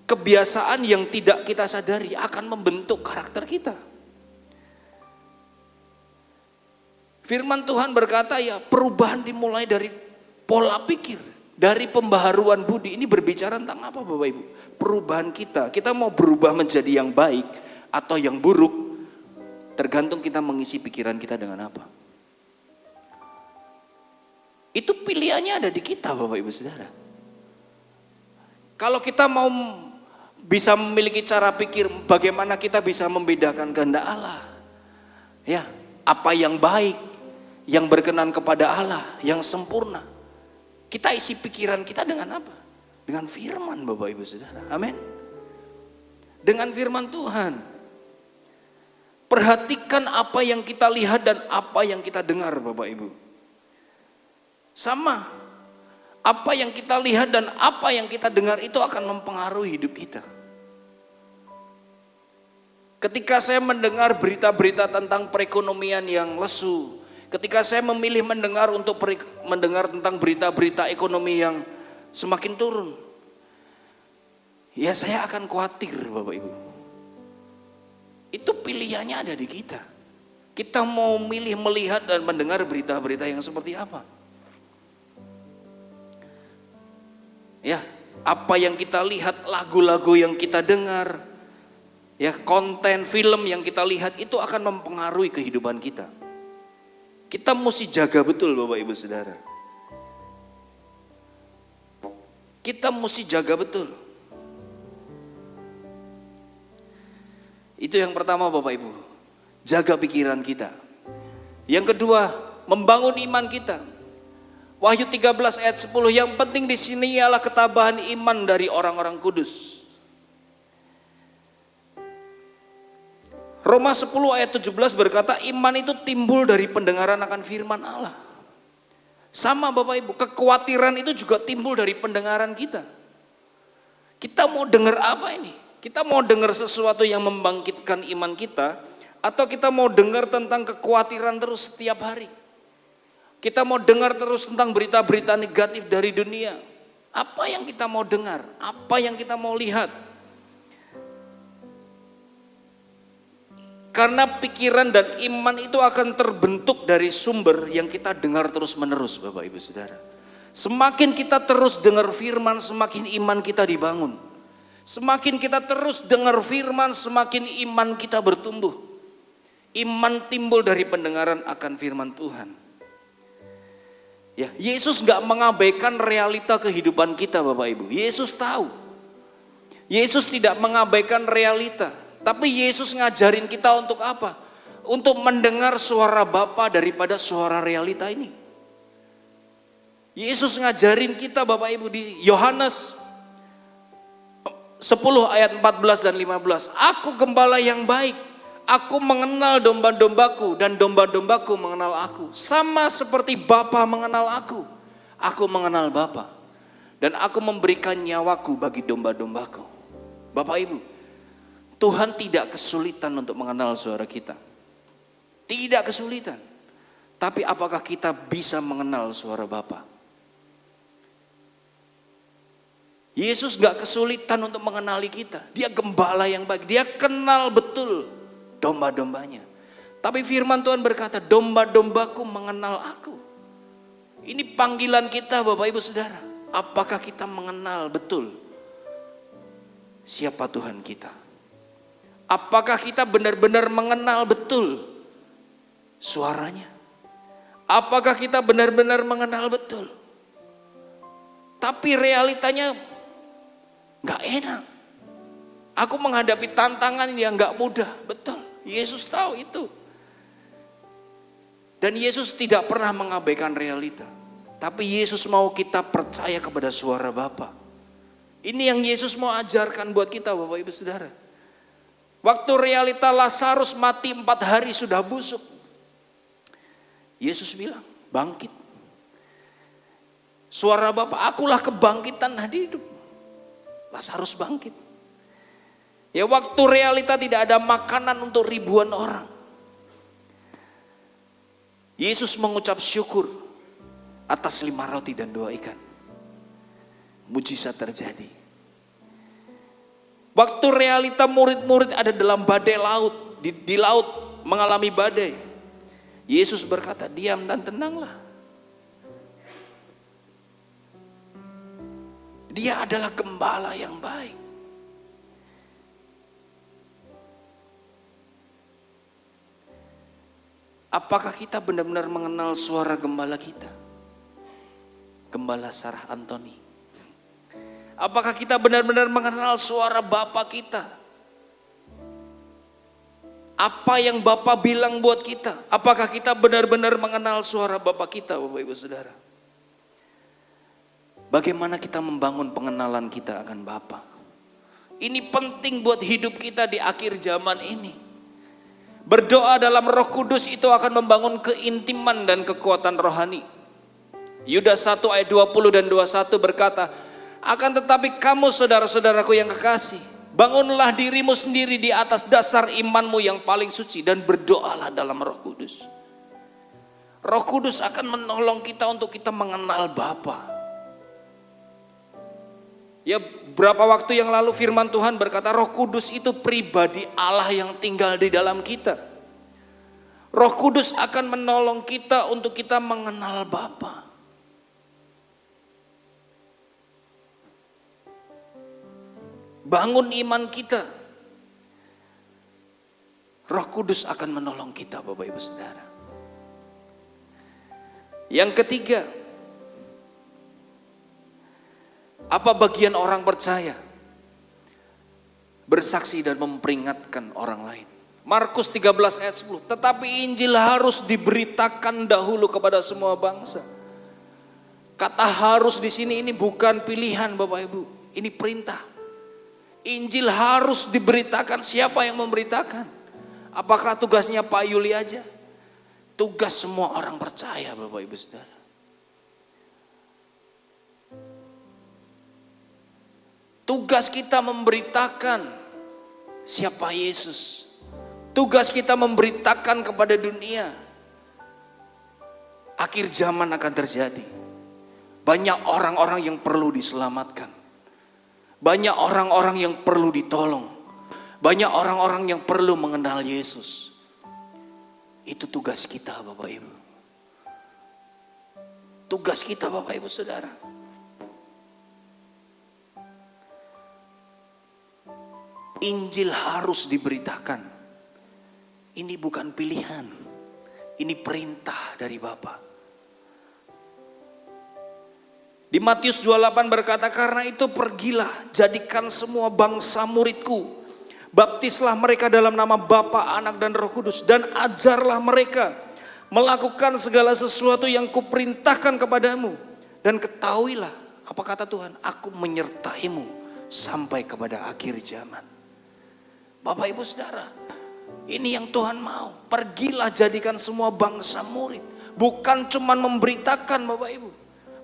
kebiasaan yang tidak kita sadari, akan membentuk karakter kita. Firman Tuhan berkata, ya, perubahan dimulai dari pola pikir, dari pembaharuan budi. Ini berbicara tentang apa, Bapak Ibu? Perubahan kita. Kita mau berubah menjadi yang baik atau yang buruk, tergantung kita mengisi pikiran kita dengan apa. Itu pilihannya ada di kita, Bapak Ibu Saudara. Kalau kita mau bisa memiliki cara pikir bagaimana kita bisa membedakan kehendak Allah. Ya, apa yang baik, yang berkenan kepada Allah, yang sempurna. Kita isi pikiran kita dengan apa? Dengan firman, Bapak Ibu Saudara. Amin. Dengan firman Tuhan. Perhatikan apa yang kita lihat dan apa yang kita dengar, Bapak Ibu. Sama. Apa yang kita lihat dan apa yang kita dengar itu akan mempengaruhi hidup kita. Ketika saya mendengar berita-berita tentang perekonomian yang lesu, Ketika saya memilih mendengar mendengar tentang berita-berita ekonomi yang semakin turun, ya saya akan khawatir Bapak Ibu. Itu pilihannya ada di kita. Kita mau milih melihat dan mendengar berita-berita yang seperti apa. Ya, apa yang kita lihat, lagu-lagu yang kita dengar, ya konten film yang kita lihat itu akan mempengaruhi kehidupan kita. Kita mesti jaga betul Bapak Ibu Saudara. Kita mesti jaga betul. Itu yang pertama Bapak Ibu. Jaga pikiran kita. Yang kedua, membangun iman kita. Wahyu 13 ayat 10, yang penting di sini ialah ketabahan iman dari orang-orang kudus. Roma 10 ayat 17 berkata, iman itu timbul dari pendengaran akan firman Allah. Sama Bapak Ibu, kekhawatiran itu juga timbul dari pendengaran kita. Kita mau dengar apa ini? Kita mau dengar sesuatu yang membangkitkan iman kita, atau kita mau dengar tentang kekhawatiran terus setiap hari? Kita mau dengar terus tentang berita-berita negatif dari dunia. Apa yang kita mau dengar? Apa yang kita mau lihat? Karena pikiran dan iman itu akan terbentuk dari sumber yang kita dengar terus menerus Bapak Ibu Saudara. Semakin kita terus dengar firman, semakin iman kita dibangun. Semakin kita terus dengar firman, semakin iman kita bertumbuh. Iman timbul dari pendengaran akan firman Tuhan. Ya, Yesus gak mengabaikan realita kehidupan kita Bapak Ibu. Yesus tahu. Yesus tidak mengabaikan realita. Tapi Yesus ngajarin kita untuk apa? Untuk mendengar suara Bapa daripada suara realita ini. Yesus ngajarin kita Bapak Ibu di Yohanes 10 ayat 14 dan 15. Aku gembala yang baik. Aku mengenal domba-dombaku dan domba-dombaku mengenal aku. Sama seperti Bapa mengenal aku. Aku mengenal Bapa. Dan aku memberikan nyawaku bagi domba-dombaku. Bapak Ibu, Tuhan tidak kesulitan untuk mengenal suara kita. Tidak kesulitan. Tapi apakah kita bisa mengenal suara Bapa? Yesus gak kesulitan untuk mengenali kita. Dia gembala yang baik. Dia kenal betul domba-dombanya. Tapi firman Tuhan berkata, domba-dombaku mengenal aku. Ini panggilan kita Bapak Ibu Saudara. Apakah kita mengenal betul siapa Tuhan kita? Apakah kita benar-benar mengenal betul suaranya? Apakah kita benar-benar mengenal betul? Tapi realitanya gak enak. Aku menghadapi tantangan yang gak mudah. Betul, Yesus tahu itu. Dan Yesus tidak pernah mengabaikan realita. Tapi Yesus mau kita percaya kepada suara Bapa. Ini yang Yesus mau ajarkan buat kita Bapak Ibu Saudara. Waktu realita Lazarus mati 4 hari sudah busuk. Yesus bilang, bangkit. Suara Bapa, akulah kebangkitan hari hidup. Lazarus bangkit. Ya waktu realita tidak ada makanan untuk ribuan orang. Yesus mengucap syukur atas 5 roti dan 2 ikan. Mujizat terjadi. Waktu realita murid-murid ada dalam badai laut, di laut mengalami badai. Yesus berkata, diam dan tenanglah. Dia adalah gembala yang baik. Apakah kita benar-benar mengenal suara gembala kita? Gembala Sarah Anthony. Apakah kita benar-benar mengenal suara Bapa kita? Apa yang Bapa bilang buat kita? Apakah kita benar-benar mengenal suara Bapa kita, Bapak Ibu Saudara? Bagaimana kita membangun pengenalan kita akan Bapa? Ini penting buat hidup kita di akhir zaman ini. Berdoa dalam Roh Kudus itu akan membangun keintiman dan kekuatan rohani. Yudas 1 ayat 20 dan 21 berkata, akan tetapi kamu saudara-saudaraku yang kekasih, bangunlah dirimu sendiri di atas dasar imanmu yang paling suci dan berdoalah dalam Roh Kudus. Roh Kudus akan menolong kita untuk kita mengenal Bapa. Ya, berapa waktu yang lalu firman Tuhan berkata Roh Kudus itu pribadi Allah yang tinggal di dalam kita. Roh Kudus akan menolong kita untuk kita mengenal Bapa. Bangun iman kita. Roh Kudus akan menolong kita, Bapak Ibu Saudara. Yang ketiga, apa bagian orang percaya? Bersaksi dan memperingatkan orang lain. Markus 13 ayat 10. Tetapi Injil harus diberitakan dahulu kepada semua bangsa. Kata harus di sini ini bukan pilihan, Bapak Ibu. Ini perintah. Injil harus diberitakan. Siapa yang memberitakan? Apakah tugasnya Pak Yuli aja? Tugas semua orang percaya, Bapak Ibu Saudara. Tugas kita memberitakan siapa Yesus. Tugas kita memberitakan kepada dunia. Akhir zaman akan terjadi. Banyak orang-orang yang perlu diselamatkan. Banyak orang-orang yang perlu ditolong. Banyak orang-orang yang perlu mengenal Yesus. Itu tugas kita, Bapak Ibu. Tugas kita, Bapak Ibu Saudara. Injil harus diberitakan. Ini bukan pilihan. Ini perintah dari Bapa. Di Matius 28 berkata, karena itu pergilah, jadikan semua bangsa muridku. Baptislah mereka dalam nama Bapa, Anak dan Roh Kudus. Dan ajarlah mereka melakukan segala sesuatu yang kuperintahkan kepadamu. Dan ketahuilah, apa kata Tuhan? Aku menyertaimu sampai kepada akhir zaman. Bapak Ibu Saudara, ini yang Tuhan mau. Pergilah jadikan semua bangsa murid. Bukan cuma memberitakan, Bapak Ibu.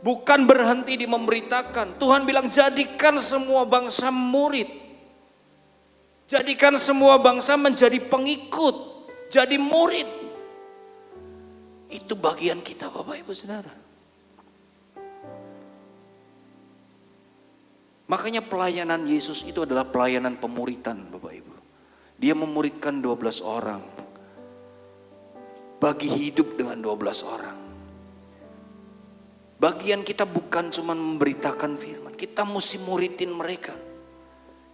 Bukan berhenti di memberitakan. Tuhan bilang jadikan semua bangsa murid. Jadikan semua bangsa menjadi pengikut. Jadi murid. Itu bagian kita, Bapak Ibu Saudara. Makanya pelayanan Yesus itu adalah pelayanan pemuritan, Bapak Ibu. Dia memuridkan 12 orang. Bagi hidup dengan 12 orang. Bagian kita bukan cuma memberitakan firman. Kita mesti muridin mereka.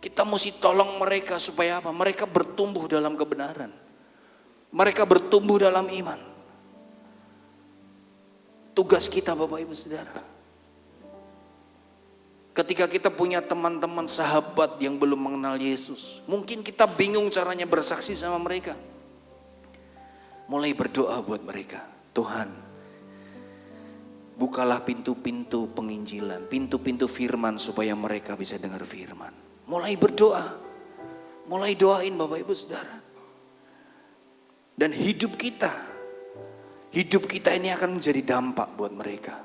Kita mesti tolong mereka supaya apa? Mereka bertumbuh dalam kebenaran. Mereka bertumbuh dalam iman. Tugas kita, Bapak Ibu Saudara. Ketika kita punya teman-teman sahabat yang belum mengenal Yesus, mungkin kita bingung caranya bersaksi sama mereka. Mulai berdoa buat mereka. Tuhan, bukalah pintu-pintu penginjilan, pintu-pintu firman supaya mereka bisa dengar firman. Mulai berdoa. Mulai doain, Bapak Ibu Saudara. Dan hidup kita ini akan menjadi dampak buat mereka.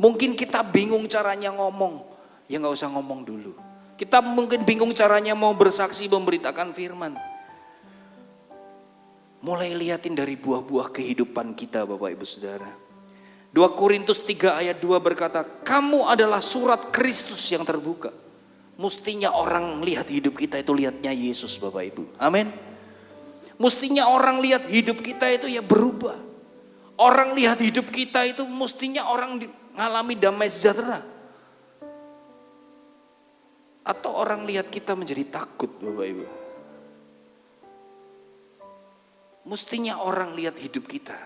Mungkin kita bingung caranya ngomong. Ya gak usah ngomong dulu. Kita mungkin bingung caranya mau bersaksi memberitakan firman. Mulai liatin dari buah-buah kehidupan kita, Bapak Ibu Saudara. 2 Korintus 3 ayat 2 berkata, kamu adalah surat Kristus yang terbuka. Mestinya orang lihat hidup kita itu lihatnya Yesus, Bapak Ibu. Amin. Mestinya orang lihat hidup kita itu ya berubah. Orang lihat hidup kita itu mestinya orang mengalami damai sejahtera. Atau orang lihat kita menjadi takut, Bapak Ibu. Mestinya orang lihat hidup kita,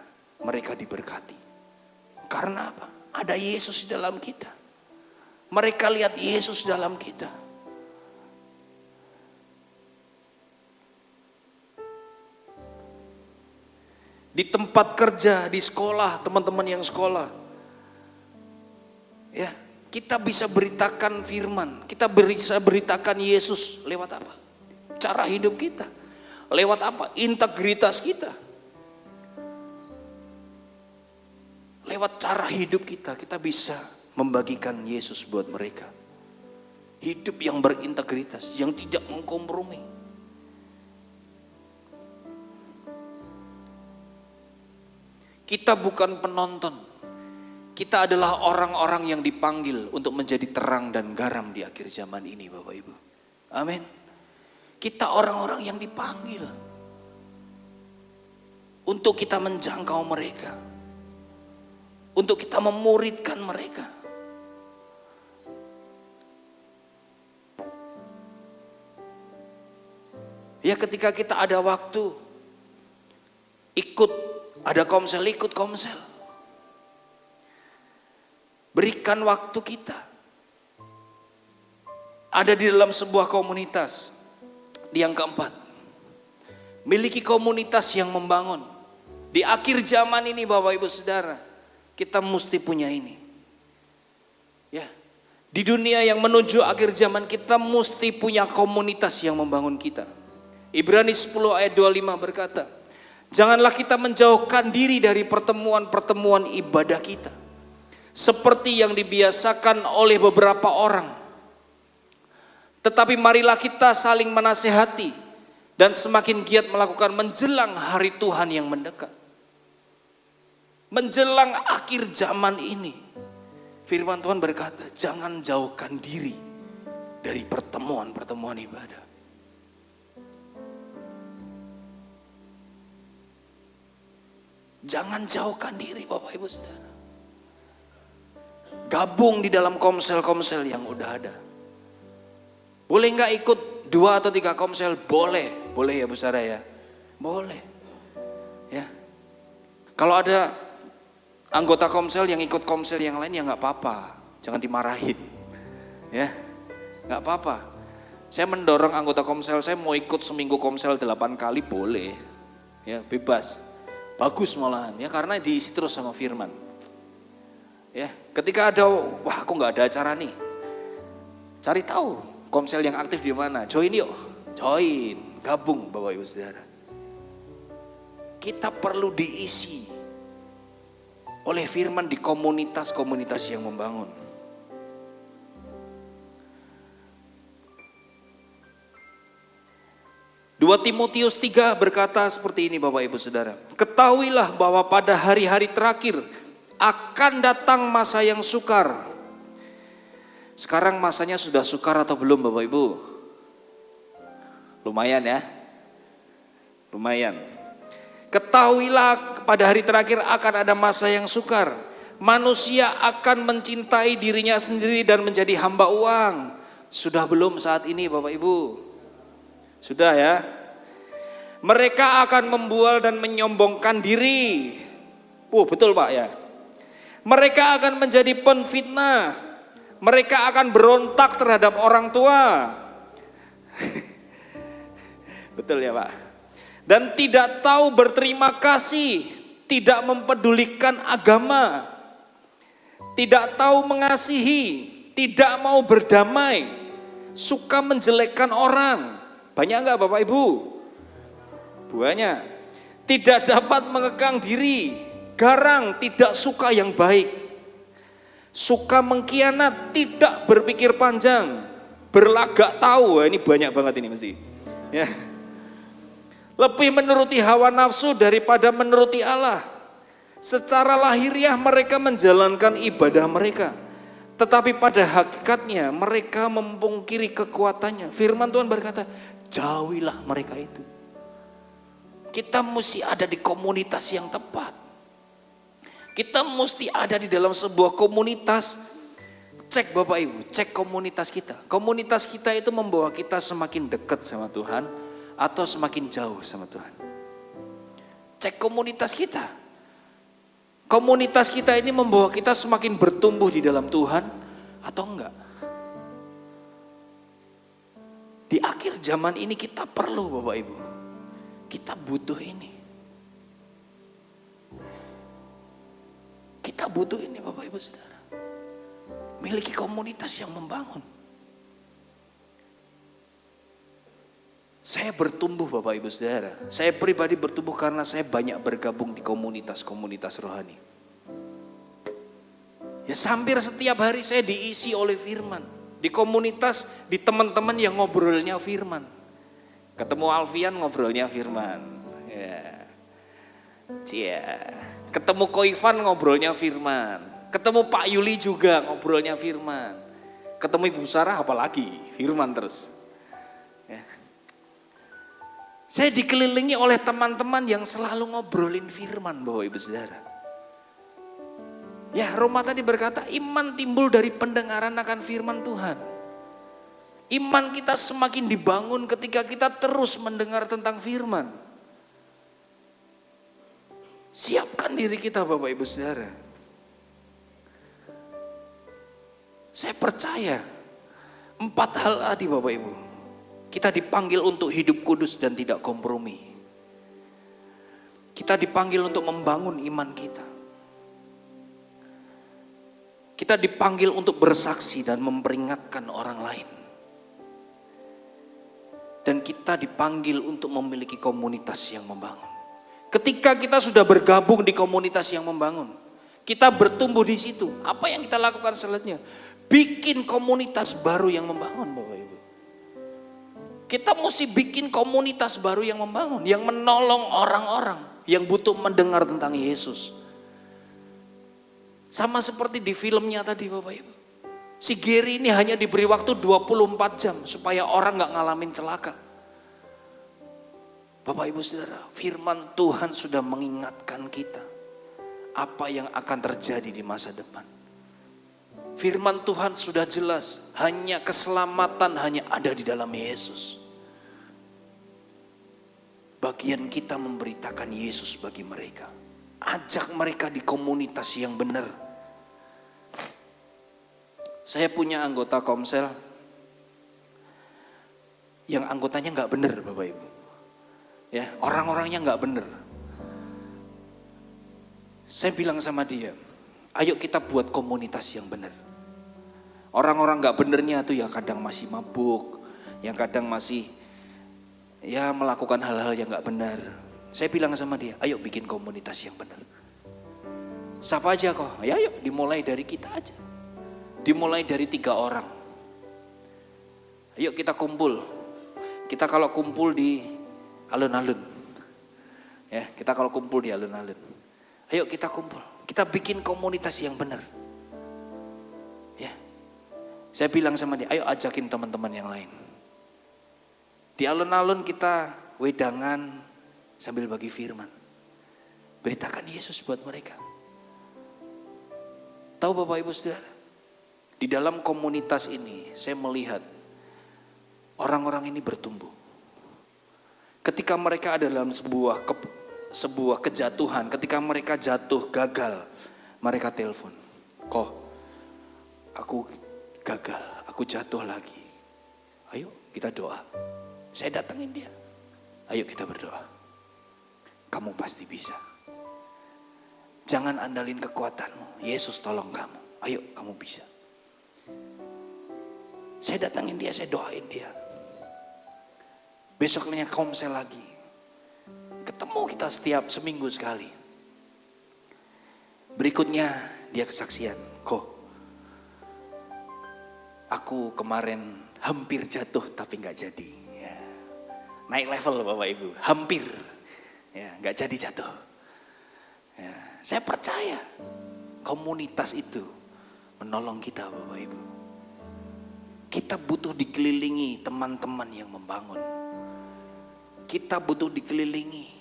mereka diberkati. Karena apa? Ada Yesus di dalam kita. Mereka lihat Yesus dalam kita. Di tempat kerja, di sekolah, teman-teman yang sekolah. Ya, kita bisa beritakan firman. Kita bisa beritakan Yesus lewat apa? Cara hidup kita. Lewat apa? Integritas kita. Lewat cara hidup kita bisa membagikan Yesus buat mereka. Hidup yang berintegritas, yang tidak mengkompromi. Kita bukan penonton. Kita adalah orang-orang yang dipanggil untuk menjadi terang dan garam di akhir zaman ini, Bapak Ibu. Amin. Kita orang-orang yang dipanggil untuk kita menjangkau mereka, untuk kita memuridkan mereka. Ya, ketika kita ada waktu, ada komsel, ikut komsel. Berikan waktu kita. Ada di dalam sebuah komunitas. Yang keempat, miliki komunitas yang membangun. Di akhir zaman ini Bapak Ibu Saudara, kita mesti punya ini. Ya, di dunia yang menuju akhir zaman kita mesti punya komunitas yang membangun kita. Ibrani 10 ayat 25 berkata, janganlah kita menjauhkan diri dari pertemuan-pertemuan ibadah kita, seperti yang dibiasakan oleh beberapa orang. Tetapi marilah kita saling menasehati dan semakin giat melakukan menjelang hari Tuhan yang mendekat. Menjelang akhir zaman ini, firman Tuhan berkata, jangan jauhkan diri dari pertemuan-pertemuan ibadah. Jangan jauhkan diri Bapak Ibu Saudara. Gabung di dalam komsel-komsel yang udah ada. Boleh nggak ikut 2 atau 3 komsel? Boleh, boleh ya Bu Sarah ya, boleh. Ya, kalau ada anggota komsel yang ikut komsel yang lain ya nggak apa-apa, jangan dimarahin. Ya, nggak apa-apa. Saya mendorong anggota komsel, saya mau ikut seminggu komsel 8 kali boleh, ya bebas, bagus malahan ya karena diisi terus sama firman. Ya, ketika ada, wah aku nggak ada acara nih, cari tahu. Komsel yang aktif di mana? Join yuk, join, gabung Bapak Ibu Saudara. Kita perlu diisi oleh firman di komunitas-komunitas yang membangun. Dua Timotius 3 berkata seperti ini Bapak Ibu Saudara. Ketahuilah bahwa pada hari-hari terakhir akan datang masa yang sukar. Sekarang masanya sudah sukar atau belum Bapak Ibu? Lumayan ya. Lumayan. Ketahuilah pada hari terakhir akan ada masa yang sukar. Manusia akan mencintai dirinya sendiri dan menjadi hamba uang. Sudah belum saat ini Bapak Ibu? Sudah ya. Mereka akan membual dan menyombongkan diri. Betul Pak ya. Mereka akan menjadi penfitnah. Mereka akan berontak terhadap orang tua. Betul ya Pak. Dan tidak tahu berterima kasih, tidak mempedulikan agama, tidak tahu mengasihi, tidak mau berdamai, suka menjelekkan orang. Banyak enggak Bapak Ibu? Banyak. Tidak dapat mengekang diri, garang, tidak suka yang baik. Suka mengkhianat, tidak berpikir panjang, berlagak tahu. Ini banyak banget ini mesti. Ya. Lebih menuruti hawa nafsu daripada menuruti Allah. Secara lahiriah mereka menjalankan ibadah mereka, tetapi pada hakikatnya mereka memungkiri kekuatannya. Firman Tuhan berkata, jauhilah mereka itu. Kita mesti ada di komunitas yang tepat. Kita mesti ada di dalam sebuah komunitas. Cek Bapak Ibu, cek komunitas kita. Komunitas kita itu membawa kita semakin dekat sama Tuhan atau semakin jauh sama Tuhan. Cek komunitas kita. Komunitas kita ini membawa kita semakin bertumbuh di dalam Tuhan atau enggak? Di akhir zaman ini kita perlu Bapak Ibu. Kita butuh ini. Kita butuh ini Bapak Ibu Saudara. Miliki komunitas yang membangun. Saya bertumbuh Bapak Ibu Saudara. Saya pribadi bertumbuh karena saya banyak bergabung di komunitas-komunitas rohani. Ya hampir setiap hari saya diisi oleh firman. Di komunitas, di teman-teman yang ngobrolnya firman. Ketemu Alfian ngobrolnya firman. Ya. Cia. Ketemu Ko Ivan ngobrolnya firman. Ketemu Pak Yuli juga ngobrolnya firman. Ketemu Ibu Sarah apalagi firman terus. Ya. Saya dikelilingi oleh teman-teman yang selalu ngobrolin firman, Bapak Ibu Saudara. Ya, Roma tadi berkata iman timbul dari pendengaran akan firman Tuhan. Iman kita semakin dibangun ketika kita terus mendengar tentang firman. Siapkan diri kita Bapak Ibu Saudara. Saya percaya 4 hal tadi Bapak Ibu. Kita dipanggil untuk hidup kudus dan tidak kompromi. Kita dipanggil untuk membangun iman kita. Kita dipanggil untuk bersaksi dan memperingatkan orang lain. Dan kita dipanggil untuk memiliki komunitas yang membangun. Ketika kita sudah bergabung di komunitas yang membangun, kita bertumbuh di situ. Apa yang kita lakukan selanjutnya? Bikin komunitas baru yang membangun, Bapak Ibu. Kita mesti bikin komunitas baru yang membangun, yang menolong orang-orang yang butuh mendengar tentang Yesus. Sama seperti di filmnya tadi, Bapak Ibu. Si Gary ini hanya diberi waktu 24 jam supaya orang gak ngalamin celaka. Bapak Ibu Saudara, firman Tuhan sudah mengingatkan kita apa yang akan terjadi di masa depan. Firman Tuhan sudah jelas, hanya keselamatan hanya ada di dalam Yesus. Bagian kita memberitakan Yesus bagi mereka. Ajak mereka di komunitas yang benar. Saya punya anggota komsel yang anggotanya gak benar Bapak Ibu. Ya, orang-orangnya gak benar. Saya bilang sama dia, ayo kita buat komunitas yang benar. Orang-orang gak benernya tuh ya kadang masih mabuk, yang kadang masih ya melakukan hal-hal yang gak benar. Saya bilang sama dia, ayo bikin komunitas yang benar. Siapa aja kok? Ya yuk dimulai dari kita aja. Dimulai dari 3 orang. Ayo kita kumpul. Kita kalau kumpul di alun-alun. Ya, kita kalau kumpul di alun-alun. Ayo kita kumpul. Kita bikin komunitas yang benar. Ya. Saya bilang sama dia, ayo ajakin teman-teman yang lain. Di alun-alun kita wedangan sambil bagi firman. Beritakan Yesus buat mereka. Tahu Bapak Ibu Saudara, di dalam komunitas ini saya melihat orang-orang ini bertumbuh. Ketika mereka ada dalam sebuah kejatuhan, ketika mereka jatuh gagal, mereka telepon, "Kok, aku gagal, aku jatuh lagi. Ayo kita doa." Saya datangin dia. Ayo kita berdoa. Kamu pasti bisa. Jangan andalin kekuatanmu. Yesus tolong kamu. Ayo kamu bisa. Saya datangin dia, saya doain dia. Besoknya komsel lagi. Ketemu kita setiap seminggu sekali. Berikutnya dia kesaksian. Kok, aku kemarin hampir jatuh tapi gak jadi. Ya. Naik level Bapak Ibu, hampir. Ya, gak jadi jatuh. Ya, saya percaya komunitas itu menolong kita Bapak Ibu. Kita butuh dikelilingi teman-teman yang membangun. Kita butuh dikelilingi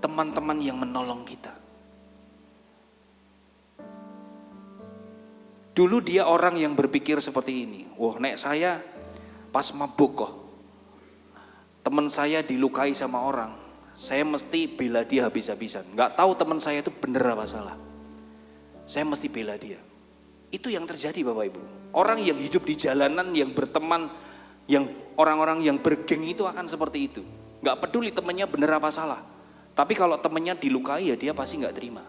teman-teman yang menolong kita. Dulu dia orang yang berpikir seperti ini. Wah, nek saya pas mabuk kok. Teman saya dilukai sama orang. Saya mesti bela dia habis-habisan. Gak tahu teman saya itu benar apa salah. Saya mesti bela dia. Itu yang terjadi Bapak Ibu. Orang yang hidup di jalanan, yang berteman, yang orang-orang yang bergeng itu akan seperti itu. Gak peduli temannya benar apa salah. Tapi kalau temannya dilukai ya dia pasti gak terima.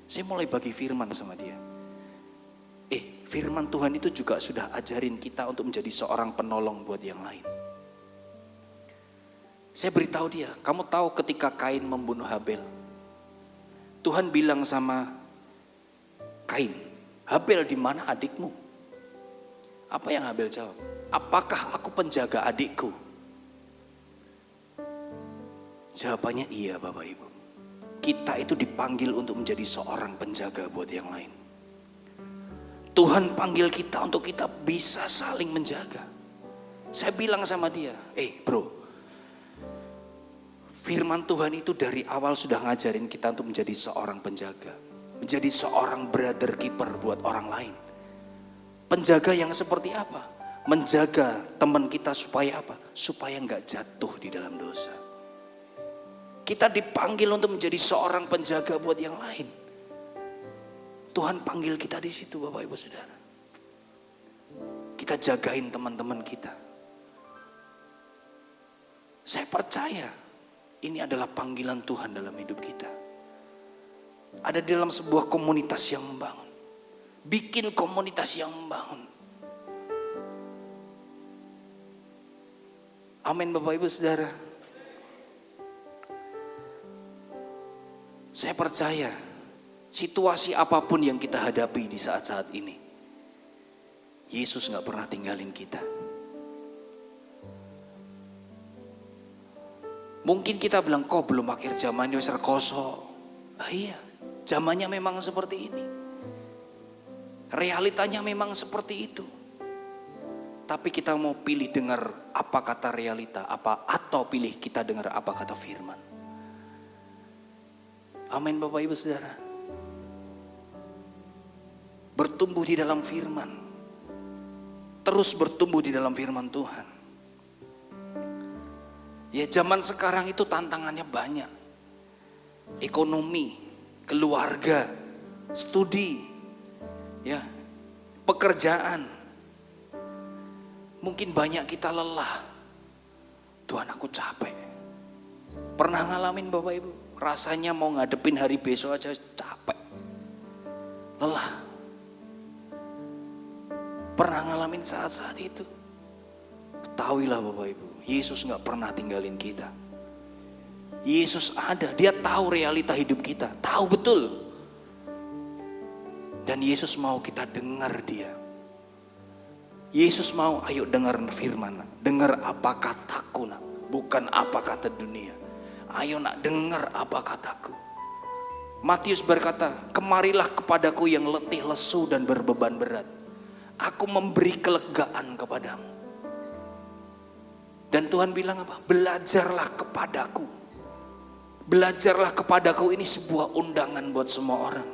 Saya mulai bagi firman sama dia. Firman Tuhan itu juga sudah ajarin kita untuk menjadi seorang penolong buat yang lain. Saya beritahu dia, kamu tahu ketika Kain membunuh Habel. Tuhan bilang sama Kain, Habel di mana adikmu? Apa yang Habel jawab? Apakah aku penjaga adikku? Jawabannya iya Bapak Ibu. kita itu dipanggil untuk menjadi seorang penjaga buat yang lain. Tuhan panggil kita untuk kita bisa saling menjaga. Saya bilang sama dia, bro, firman Tuhan itu dari awal sudah ngajarin kita untuk menjadi seorang penjaga. Menjadi seorang brother keeper buat orang lain. Penjaga yang seperti apa? Menjaga teman kita supaya apa? Supaya nggak jatuh di dalam dosa. Kita dipanggil untuk menjadi seorang penjaga buat yang lain. Tuhan panggil kita di situ, Bapak Ibu Saudara. Kita jagain teman-teman kita. Saya percaya ini adalah panggilan Tuhan dalam hidup kita. Ada di dalam sebuah komunitas yang membangun. Bikin komunitas yang membangun. Amin Bapak Ibu Saudara. Saya percaya situasi apapun yang kita hadapi di saat-saat ini, Yesus gak pernah tinggalin kita. Mungkin kita bilang, kok belum akhir zaman wis rekoso. Iya, zamannya memang seperti ini. Realitanya memang seperti itu. Tapi kita mau pilih dengar apa kata realita, atau pilih kita dengar apa kata firman. Amin Bapak Ibu Saudara. Bertumbuh di dalam firman. Terus bertumbuh di dalam firman Tuhan. Ya zaman sekarang itu tantangannya banyak. Ekonomi, keluarga, studi, ya, pekerjaan. Mungkin banyak kita lelah. Tuhan aku capek. Pernah ngalamin Bapak Ibu? Rasanya mau ngadepin hari besok aja capek. Lelah. Pernah ngalamin saat-saat itu? Ketahuilah Bapak Ibu, Yesus gak pernah tinggalin kita. Yesus ada, dia tahu realita hidup kita, tahu betul. Dan Yesus mau kita dengar dia. Yesus mau, ayo dengar firman, dengar apa kataku nak, bukan apa kata dunia. Ayo nak dengar apa kataku. Matius berkata, kemarilah kepadaku yang letih, lesu dan berbeban berat. Aku memberi kelegaan kepadamu. Dan Tuhan bilang apa? Belajarlah kepadaku. Belajarlah kepadaku ini sebuah undangan buat semua orang.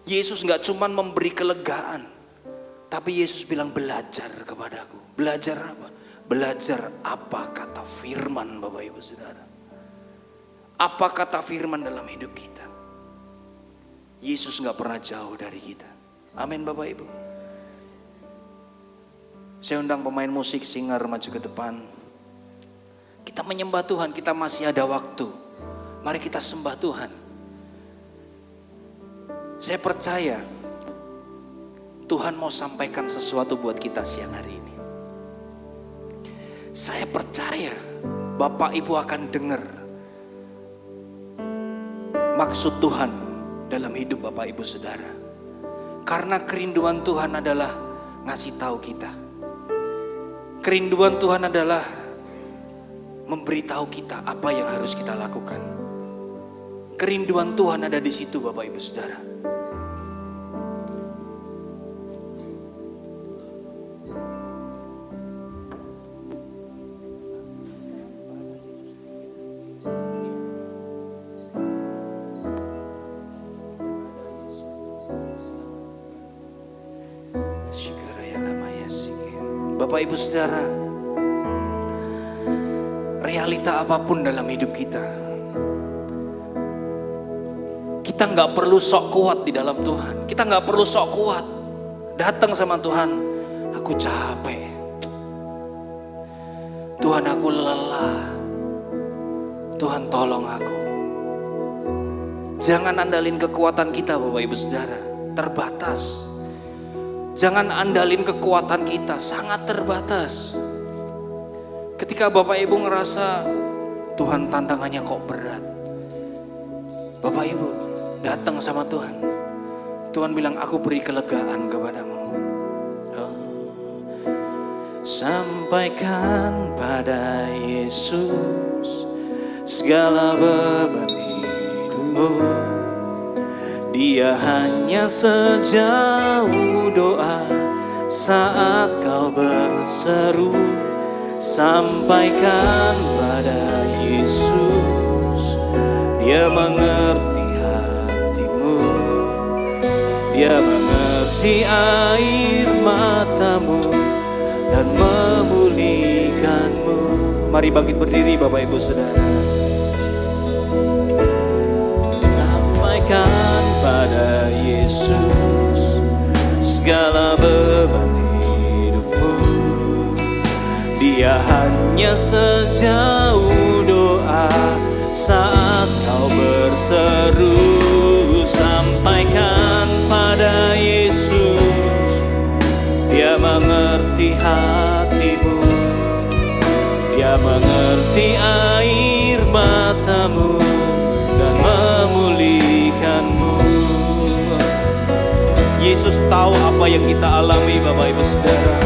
Yesus gak cuma memberi kelegaan. Tapi Yesus bilang belajar kepadaku. Belajar apa? Belajar apa kata firman Bapak Ibu Saudara. Apa kata firman dalam hidup kita. Yesus gak pernah jauh dari kita. Amin Bapak Ibu. Saya undang pemain musik, singer maju ke depan. Kita menyembah Tuhan, kita masih ada waktu. Mari kita sembah Tuhan. Saya percaya Tuhan mau sampaikan sesuatu buat kita siang hari ini. Saya percaya Bapak Ibu akan dengar maksud Tuhan dalam hidup Bapak Ibu Saudara. Karena kerinduan Tuhan adalah ngasih tahu kita. Kerinduan Tuhan adalah memberitahu kita apa yang harus kita lakukan. Kerinduan Tuhan ada di situ Bapak Ibu Saudara. Bapak Ibu Saudara, realita apapun dalam hidup kita, kita gak perlu sok kuat di dalam Tuhan. Kita gak perlu sok kuat. Datang sama Tuhan, aku capek, Tuhan aku lelah, Tuhan tolong aku. Jangan andalin kekuatan kita Bapak Ibu Saudara, terbatas. Jangan andalin kekuatan kita, sangat terbatas. Ketika Bapak Ibu ngerasa Tuhan tantangannya kok berat, Bapak Ibu datang sama Tuhan. Tuhan bilang aku beri kelegaan kepadamu. Sampaikan pada Yesus segala beban hidup. Dia hanya sejauh doa saat kau berseru. Sampaikan pada Yesus, Dia mengerti hatimu, Dia mengerti air matamu dan memulihkanmu. Mari bangkit berdiri Bapak Ibu Saudara. Sampaikan pada Yesus segala beban hidupmu. Dia hanya sejauh doa saat kau berseru. Sampaikan pada Yesus, Dia mengerti hatimu, Dia mengerti air matamu dan memulihkanmu. Yesus tahu apa yang kita alami Bapak Ibu Saudara.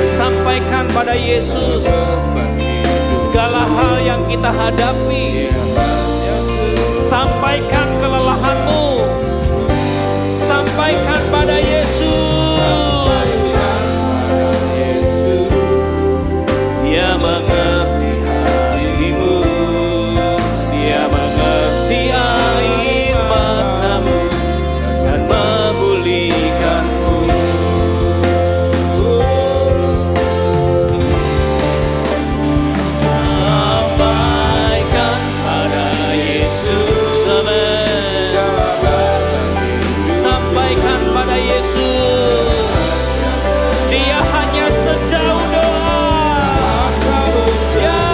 Sampaikan pada Yesus segala hal yang kita hadapi. Sampaikan kelelahanmu, sampaikan pada Yesus. Dia mengerti hatimu, Dia mengerti air matamu dan memulihkanmu. Sampaikan pada Yesus, Dia hanya sejauh doa. Ya.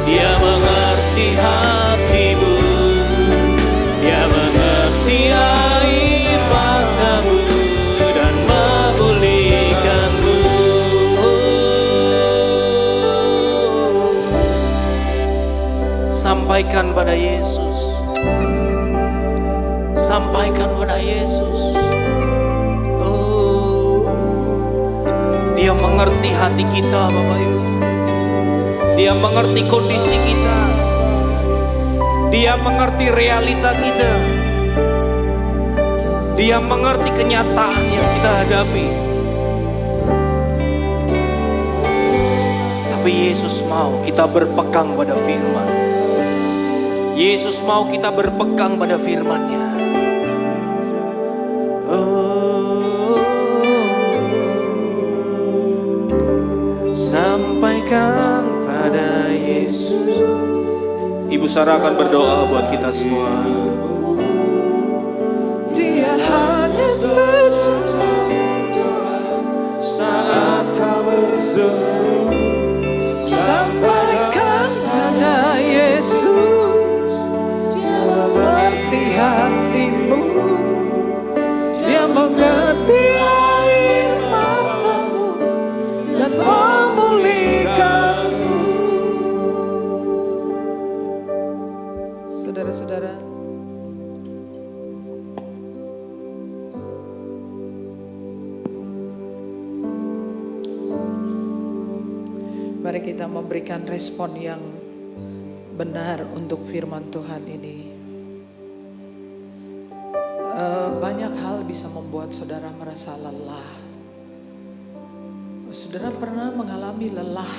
Dia mengerti hatimu, Dia mengerti air matamu dan memulihkanmu. Sampaikan pada Yesus, sampaikan pada Yesus. Dia mengerti hati kita Bapak Ibu. Dia mengerti kondisi kita, Dia mengerti realita kita, Dia mengerti kenyataan yang kita hadapi. Tapi Yesus mau kita berpegang pada firman. Yesus mau kita berpegang pada firman-Nya. Sampaikan pada Yesus. Ibu Sarah akan berdoa buat kita semua. Dia hanya sejauh doa Saat kau berseru, sampaikan pada Yesus. Dia mengerti hatimu, Dia mengerti air matamu dan memulihkanmu. Saudara-saudara, mari kita memberikan respon yang benar untuk firman Tuhan ini. Banyak hal bisa membuat saudara merasa lelah. Saudara pernah mengalami lelah,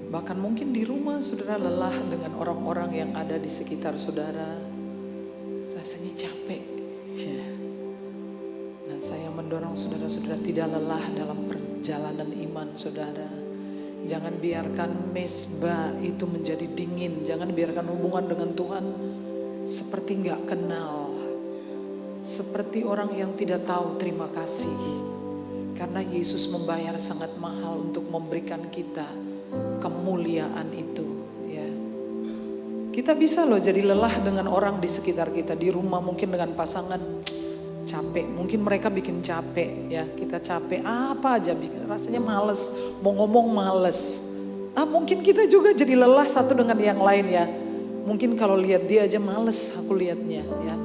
bahkan mungkin di rumah saudara lelah dengan orang-orang yang ada di sekitar saudara. Rasanya capek. Ya. Nah, saya mendorong saudara-saudara tidak lelah dalam perjalanan iman saudara. Jangan biarkan mesbah itu menjadi dingin. Jangan biarkan hubungan dengan Tuhan seperti gak kenal. Seperti orang yang tidak tahu terima kasih. Karena Yesus membayar sangat mahal untuk memberikan kita kemuliaan itu. Ya. Kita bisa loh jadi lelah dengan orang di sekitar kita. Di rumah mungkin dengan pasangan capek, mungkin mereka bikin capek ya, kita capek apa aja, rasanya males, mau ngomong males. Mungkin kita juga jadi lelah satu dengan yang lain ya. Mungkin kalau lihat dia aja males aku lihatnya ya.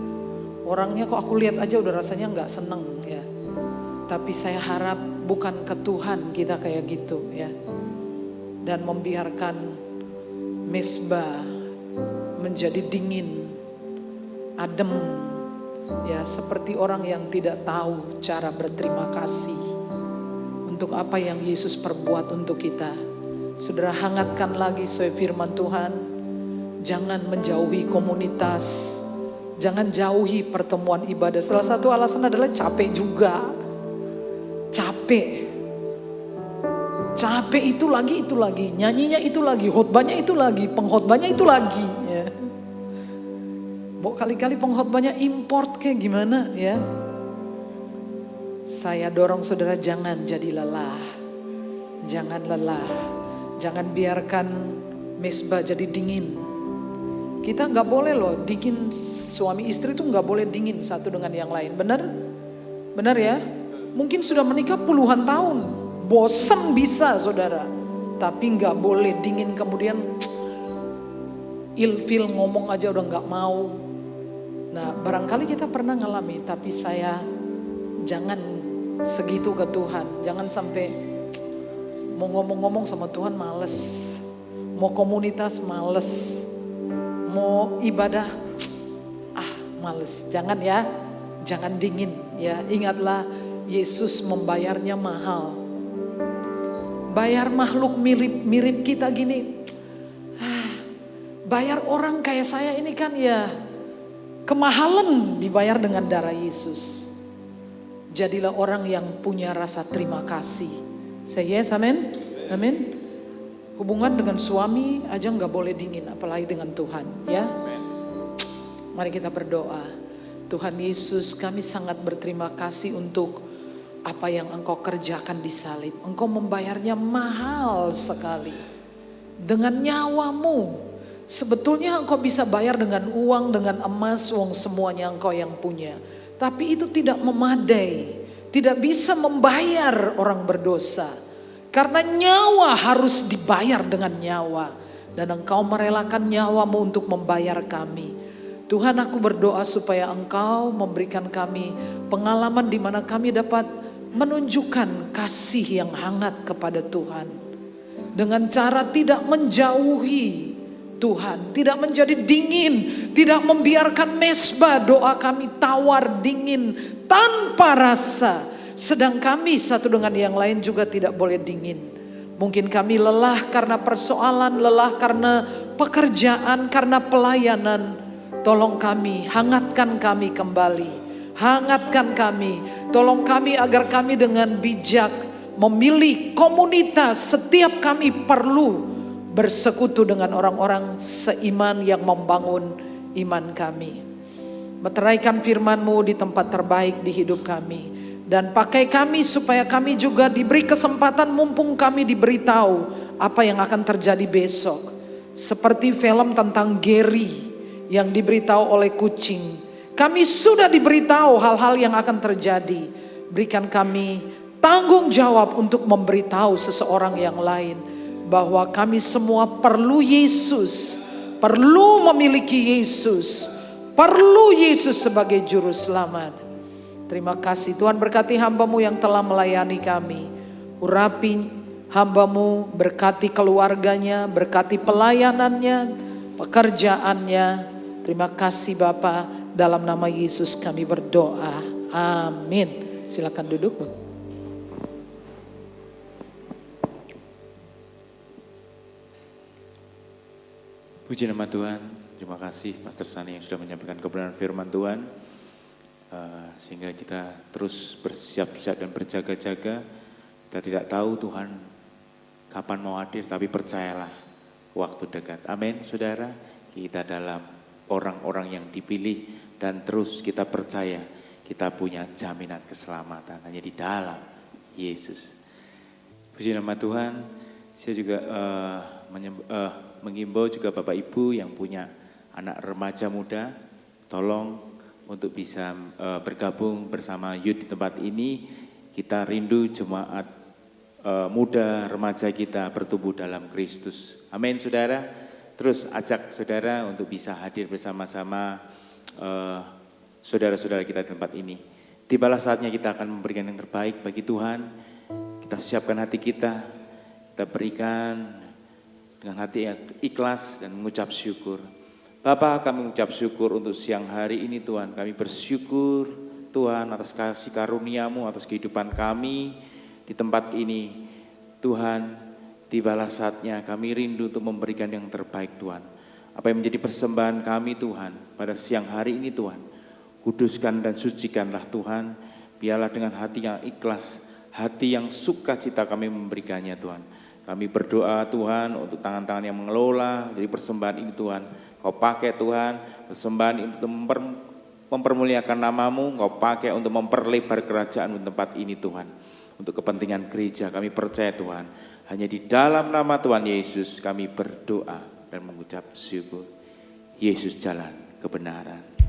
Orangnya kok aku lihat aja udah rasanya nggak seneng ya. Tapi saya harap bukan ke Tuhan kita kayak gitu ya. Dan membiarkan mesbah menjadi dingin, adem, ya seperti orang yang tidak tahu cara berterima kasih untuk apa yang Yesus perbuat untuk kita. Saudara, hangatkan lagi sesuai firman Tuhan. Jangan menjauhi komunitas, jangan jauhi pertemuan ibadah. Salah satu alasan adalah capek juga. Capek itu lagi, nyanyinya itu lagi, khotbahnya itu lagi, pengkhotbahnya itu lagi ya. Kali-kali pengkhotbahnya import kayak gimana ya. Saya dorong saudara jangan jadi lelah. Jangan lelah. Jangan biarkan mesbah jadi dingin. Kita gak boleh loh dingin, suami istri itu gak boleh dingin satu dengan yang lain. Benar? Benar ya? Mungkin sudah menikah puluhan tahun. Bosan bisa saudara. Tapi gak boleh dingin kemudian ilfil ngomong aja udah gak mau. Nah barangkali kita pernah ngalami. Tapi saya jangan segitu ke Tuhan. Jangan sampai mau ngomong-ngomong sama Tuhan males. Mau komunitas males. Mau ibadah males. Jangan ya. Jangan dingin ya. Ingatlah Yesus membayarnya mahal. Bayar makhluk mirip kita gini. Bayar orang kayak saya ini kan ya kemahalan dibayar dengan darah Yesus. Jadilah orang yang punya rasa terima kasih. Say yes, amin. Amin. Hubungan dengan suami aja gak boleh dingin, apalagi dengan Tuhan ya. Mari kita berdoa. Tuhan Yesus, kami sangat berterima kasih untuk apa yang Engkau kerjakan di salib. Engkau membayarnya mahal sekali. Dengan nyawamu. Sebetulnya Engkau bisa bayar dengan uang, dengan emas, uang semuanya Engkau yang punya. Tapi itu tidak memadai. Tidak bisa membayar orang berdosa. Karena nyawa harus dibayar dengan nyawa. Dan Engkau merelakan nyawamu untuk membayar kami. Tuhan, aku berdoa supaya Engkau memberikan kami pengalaman di mana kami dapat menunjukkan kasih yang hangat kepada Tuhan. Dengan cara tidak menjauhi Tuhan, tidak menjadi dingin, tidak membiarkan mesbah doa kami tawar dingin tanpa rasa. Sedang kami satu dengan yang lain juga tidak boleh dingin. Mungkin kami lelah karena persoalan, lelah karena pekerjaan, karena pelayanan. Tolong kami, hangatkan kami kembali. Hangatkan kami, tolong kami agar kami dengan bijak memilih komunitas. Setiap kami perlu bersekutu dengan orang-orang seiman yang membangun iman kami. Meteraikan firman-Mu di tempat terbaik di hidup kami. Dan pakai kami supaya kami juga diberi kesempatan mumpung kami diberitahu apa yang akan terjadi besok. Seperti film tentang Gary yang diberitahu oleh kucing. Kami sudah diberitahu hal-hal yang akan terjadi. Berikan kami tanggung jawab untuk memberitahu seseorang yang lain. Bahwa kami semua perlu Yesus. Perlu memiliki Yesus. Perlu Yesus sebagai juru selamat. Terima kasih Tuhan, berkati hamba-Mu yang telah melayani kami. Urapi hamba-Mu, berkati keluarganya, berkati pelayanannya, pekerjaannya. Terima kasih Bapa. Dalam nama Yesus kami berdoa. Amin. Silakan duduk, Bu. Puji nama Tuhan. Terima kasih Pastor Sani yang sudah menyampaikan kebenaran firman Tuhan. Sehingga kita terus bersiap-siap dan berjaga-jaga. Kita tidak tahu Tuhan kapan mau hadir, tapi percayalah waktu dekat. Amin, saudara. Kita dalam orang-orang yang dipilih. Dan terus kita percaya kita punya jaminan keselamatan hanya di dalam Yesus. Puji nama Tuhan. Saya juga mengimbau juga Bapak Ibu yang punya anak remaja muda. Tolong untuk bisa bergabung bersama youth di tempat ini. Kita rindu jemaat muda remaja kita bertumbuh dalam Kristus. Amin saudara. Terus ajak saudara untuk bisa hadir bersama-sama saudara-saudara kita di tempat ini. Tibalah saatnya kita akan memberikan yang terbaik bagi Tuhan. Kita siapkan hati kita berikan dengan hati yang ikhlas dan mengucap syukur. Bapa, kami mengucap syukur untuk siang hari ini Tuhan. Kami bersyukur Tuhan atas kasih karunia-Mu, atas kehidupan kami di tempat ini. Tuhan, tibalah saatnya kami rindu untuk memberikan yang terbaik Tuhan. Apa yang menjadi persembahan kami Tuhan pada siang hari ini Tuhan. Kuduskan dan sucikanlah Tuhan, biarlah dengan hati yang ikhlas, hati yang sukacita kami memberikannya Tuhan. Kami berdoa Tuhan untuk tangan-tangan yang mengelola dari persembahan ini Tuhan. Kau pakai Tuhan, persembahan ini untuk mempermuliakan nama-Mu, Kau pakai untuk memperlebar kerajaan di tempat ini Tuhan. Untuk kepentingan gereja kami percaya Tuhan, hanya di dalam nama Tuhan Yesus kami berdoa dan mengucap syukur. Yesus jalan kebenaran.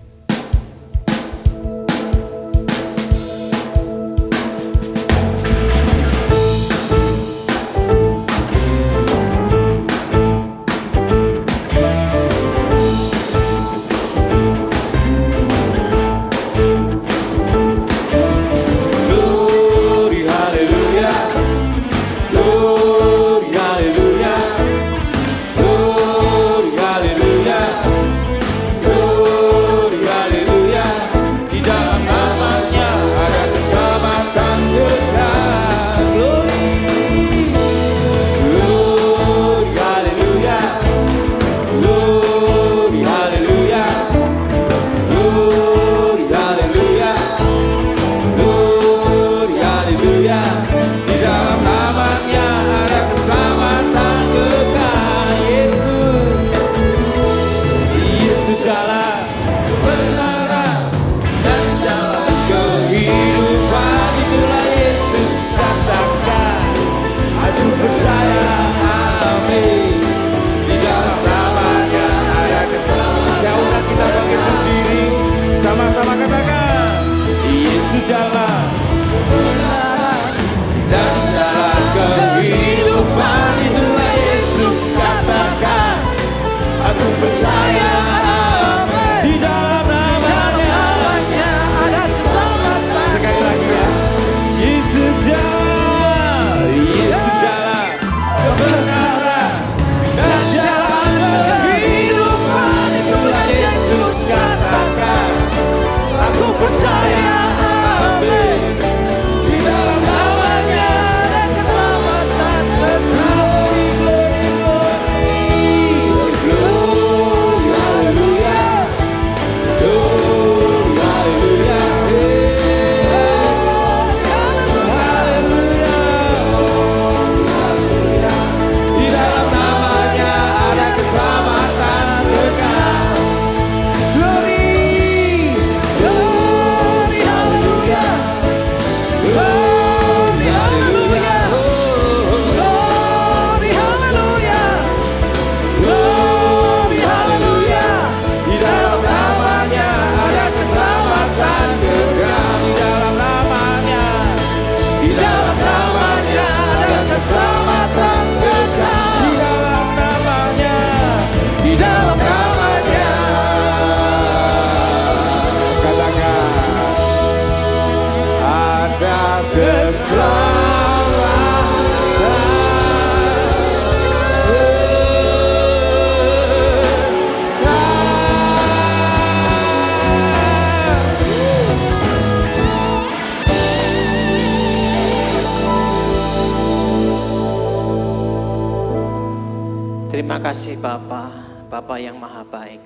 Terima kasih Bapa yang maha baik,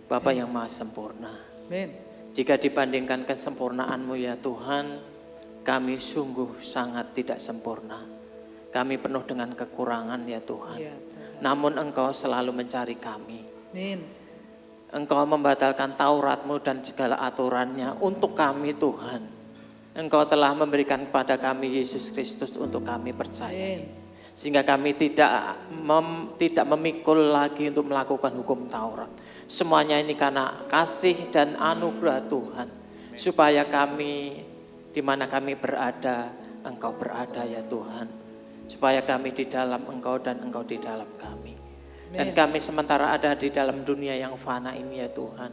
Bapa yang maha sempurna. Amin. Jika dibandingkan kesempurnaan-Mu ya Tuhan, kami sungguh sangat tidak sempurna. Kami penuh dengan kekurangan ya Tuhan. Ya, Tuhan. Namun Engkau selalu mencari kami. Amin. Engkau membatalkan Taurat-Mu dan segala aturannya untuk kami Tuhan. Engkau telah memberikan kepada kami Yesus Kristus untuk kami percaya. Amin. Sehingga kami tidak memikul lagi untuk melakukan hukum Taurat. Semuanya ini karena kasih dan anugerah Tuhan. Supaya kami, di mana kami berada, Engkau berada ya Tuhan. Supaya kami di dalam Engkau dan Engkau di dalam kami. Dan kami sementara ada di dalam dunia yang fana ini ya Tuhan.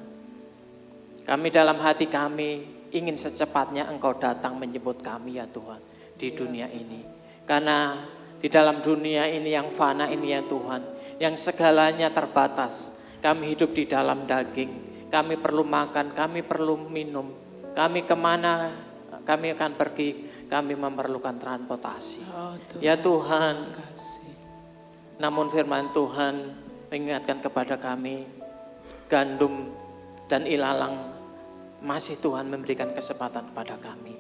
Kami dalam hati kami ingin secepatnya Engkau datang menjemput kami ya Tuhan di dunia ini. Karena di dalam dunia ini yang fana ini ya Tuhan, yang segalanya terbatas. Kami hidup di dalam daging, kami perlu makan, kami perlu minum. Kami kemana kami akan pergi, kami memerlukan transportasi. Ya Tuhan, namun firman Tuhan mengingatkan kepada kami, gandum dan ilalang masih Tuhan memberikan kesempatan kepada kami.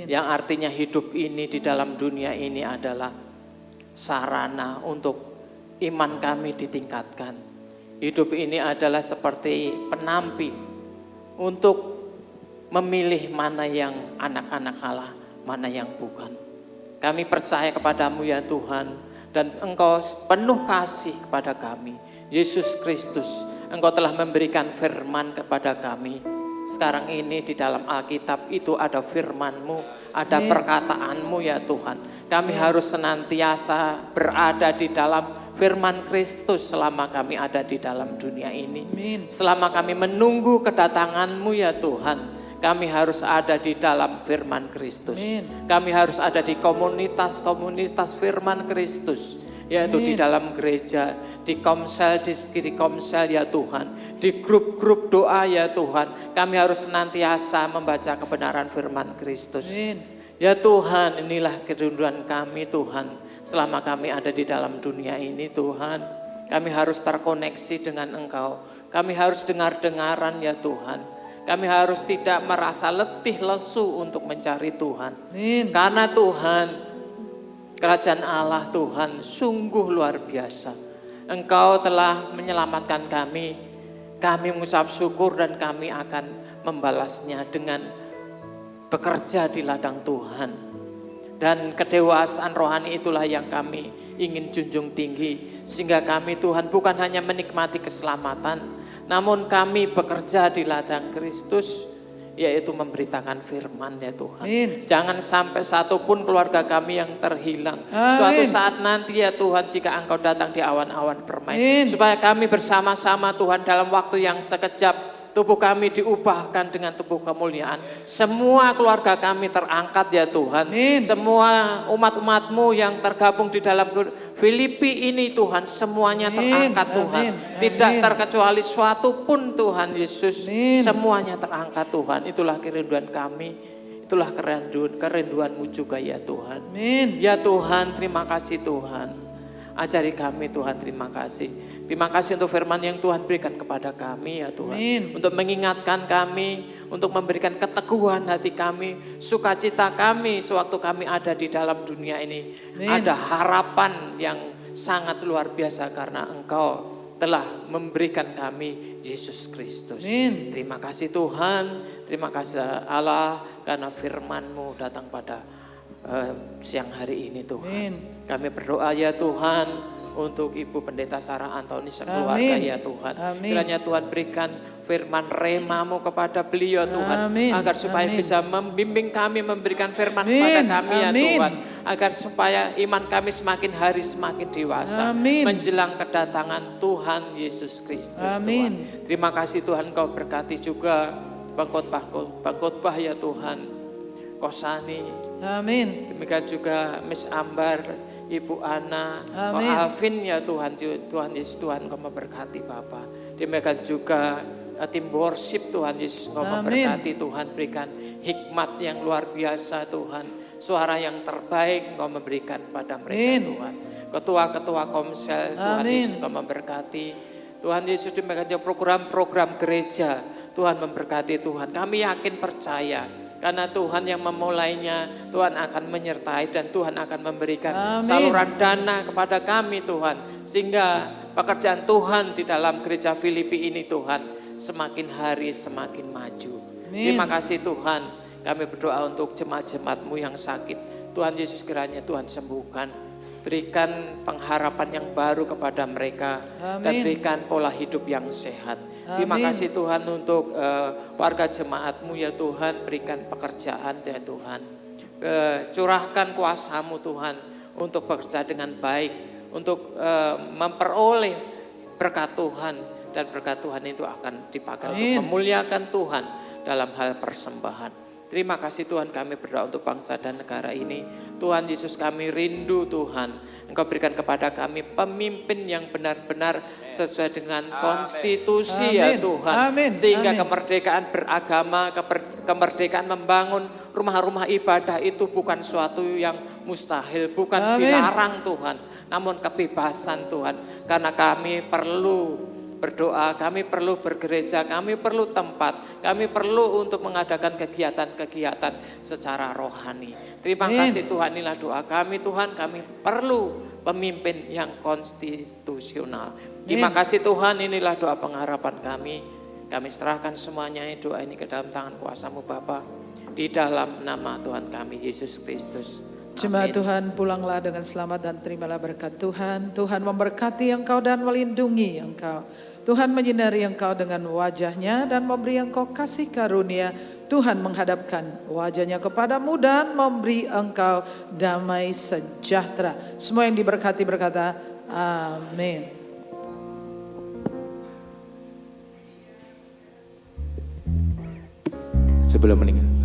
Yang artinya hidup ini di dalam dunia ini adalah sarana untuk iman kami ditingkatkan. Hidup ini adalah seperti penampi untuk memilih mana yang anak-anak Allah, mana yang bukan. Kami percaya kepadamu ya Tuhan, dan Engkau penuh kasih kepada kami. Yesus Kristus, Engkau telah memberikan firman kepada kami. Sekarang ini di dalam Alkitab itu ada firman-Mu, ada perkataan-Mu ya Tuhan. Kami harus senantiasa berada di dalam firman Kristus selama kami ada di dalam dunia ini. Selama kami menunggu kedatangan-Mu ya Tuhan, kami harus ada di dalam firman Kristus. Kami harus ada di komunitas-komunitas firman Kristus. Yaitu di dalam gereja, di komsel ya Tuhan, di grup-grup doa ya Tuhan. Kami harus senantiasa membaca kebenaran firman Kristus. Ya Tuhan, inilah kerinduan kami Tuhan. Selama kami ada di dalam dunia ini Tuhan, kami harus terkoneksi dengan Engkau. Kami harus dengar-dengaran ya Tuhan. Kami harus tidak merasa letih lesu untuk mencari Tuhan. Karena Tuhan, kerajaan Allah Tuhan sungguh luar biasa. Engkau telah menyelamatkan kami. Kami mengucap syukur dan kami akan membalasnya dengan bekerja di ladang Tuhan. Dan kedewasaan rohani itulah yang kami ingin junjung tinggi. Sehingga kami Tuhan bukan hanya menikmati keselamatan, namun kami bekerja di ladang Kristus, yaitu memberitakan firman ya Tuhan. Jangan sampai satupun keluarga kami yang terhilang. Suatu saat nanti ya Tuhan, jika Engkau datang di awan-awan permai, supaya kami bersama-sama Tuhan dalam waktu yang sekejap, tubuh kami diubahkan dengan tubuh kemuliaan. Semua keluarga kami terangkat ya Tuhan. Semua umat-umat-Mu yang tergabung di dalam Filipi ini Tuhan, semuanya terangkat Tuhan. Tidak terkecuali suatu pun Tuhan Yesus. Semuanya terangkat Tuhan. Itulah kerinduan kami. Itulah kerinduan-Mu juga ya Tuhan. Ya Tuhan, terima kasih Tuhan. Ajari kami Tuhan, terima kasih. Terima kasih untuk firman yang Tuhan berikan kepada kami ya Tuhan. Untuk mengingatkan kami, untuk memberikan keteguhan hati kami, sukacita kami sewaktu kami ada di dalam dunia ini. Ada harapan yang sangat luar biasa karena Engkau telah memberikan kami Yesus Kristus. Terima kasih Tuhan, terima kasih Allah karena firman-Mu datang pada siang hari ini Tuhan. Kami berdoa ya Tuhan untuk Ibu Pendeta Sarah Antoni sekeluarga ya Tuhan. Kiranya Tuhan berikan firman rema-Mu kepada beliau Tuhan. Agar supaya bisa membimbing kami, memberikan firman kepada kami ya Tuhan. Agar supaya iman kami semakin hari semakin dewasa. Menjelang kedatangan Tuhan Yesus Kristus Tuhan. Terima kasih Tuhan, Kau berkati juga pengkhotbah ya Tuhan. Kosani. Demikian juga Miss Ambar, Ibu Ana, Pak Alvin ya Tuhan, Tuhan Yesus Tuhan Kau memberkati Bapak. Demikian juga tim worship Tuhan Yesus Kau memberkati Tuhan, berikan hikmat yang luar biasa Tuhan. Suara yang terbaik Kau memberikan pada mereka Tuhan. Ketua-ketua komsel Tuhan Yesus Kau memberkati. Tuhan Yesus demikian juga program-program gereja Tuhan memberkati Tuhan. Kami yakin percaya. Karena Tuhan yang memulainya, Tuhan akan menyertai dan Tuhan akan memberikan saluran dana kepada kami Tuhan. Sehingga pekerjaan Tuhan di dalam gereja Filipi ini Tuhan semakin hari semakin maju. Terima kasih Tuhan, kami berdoa untuk jemaat-jemaat-Mu yang sakit. Tuhan Yesus kiranya Tuhan sembuhkan. Berikan pengharapan yang baru kepada mereka dan berikan pola hidup yang sehat. Terima kasih Tuhan untuk warga jemaat-Mu ya Tuhan, berikan pekerjaan ya Tuhan. Curahkan kuasa-Mu Tuhan untuk bekerja dengan baik, untuk memperoleh berkat Tuhan. Dan berkat Tuhan itu akan dipakai untuk memuliakan Tuhan dalam hal persembahan. Terima kasih Tuhan, kami berdoa untuk bangsa dan negara ini. Tuhan Yesus, kami rindu Tuhan, Engkau berikan kepada kami pemimpin yang benar-benar sesuai dengan konstitusi ya Tuhan. Amin. Sehingga Amin. kemerdekaan beragama, kemerdekaan membangun rumah-rumah ibadah itu bukan suatu yang mustahil, bukan Amin. dilarang Tuhan. Namun kebebasan Tuhan, karena kami perlu berdoa, kami perlu bergereja, kami perlu tempat, kami perlu untuk mengadakan kegiatan-kegiatan secara rohani. Terima Amin. kasih Tuhan, inilah doa kami Tuhan, kami perlu pemimpin yang konstitusional. Terima kasih Tuhan, inilah doa pengharapan kami. Kami serahkan semuanya doa ini ke dalam tangan kuasa-Mu Bapa, di dalam nama Tuhan kami Yesus Kristus. Jemaat Amin. Tuhan, pulanglah dengan selamat dan terimalah berkat Tuhan. Tuhan memberkati engkau dan melindungi engkau. Tuhan menyinari engkau dengan wajahnya dan memberi engkau kasih karunia. Tuhan menghadapkan wajahnya kepadamu dan memberi engkau damai sejahtera. Semua yang diberkati berkata, amin. Sebelum meninggal.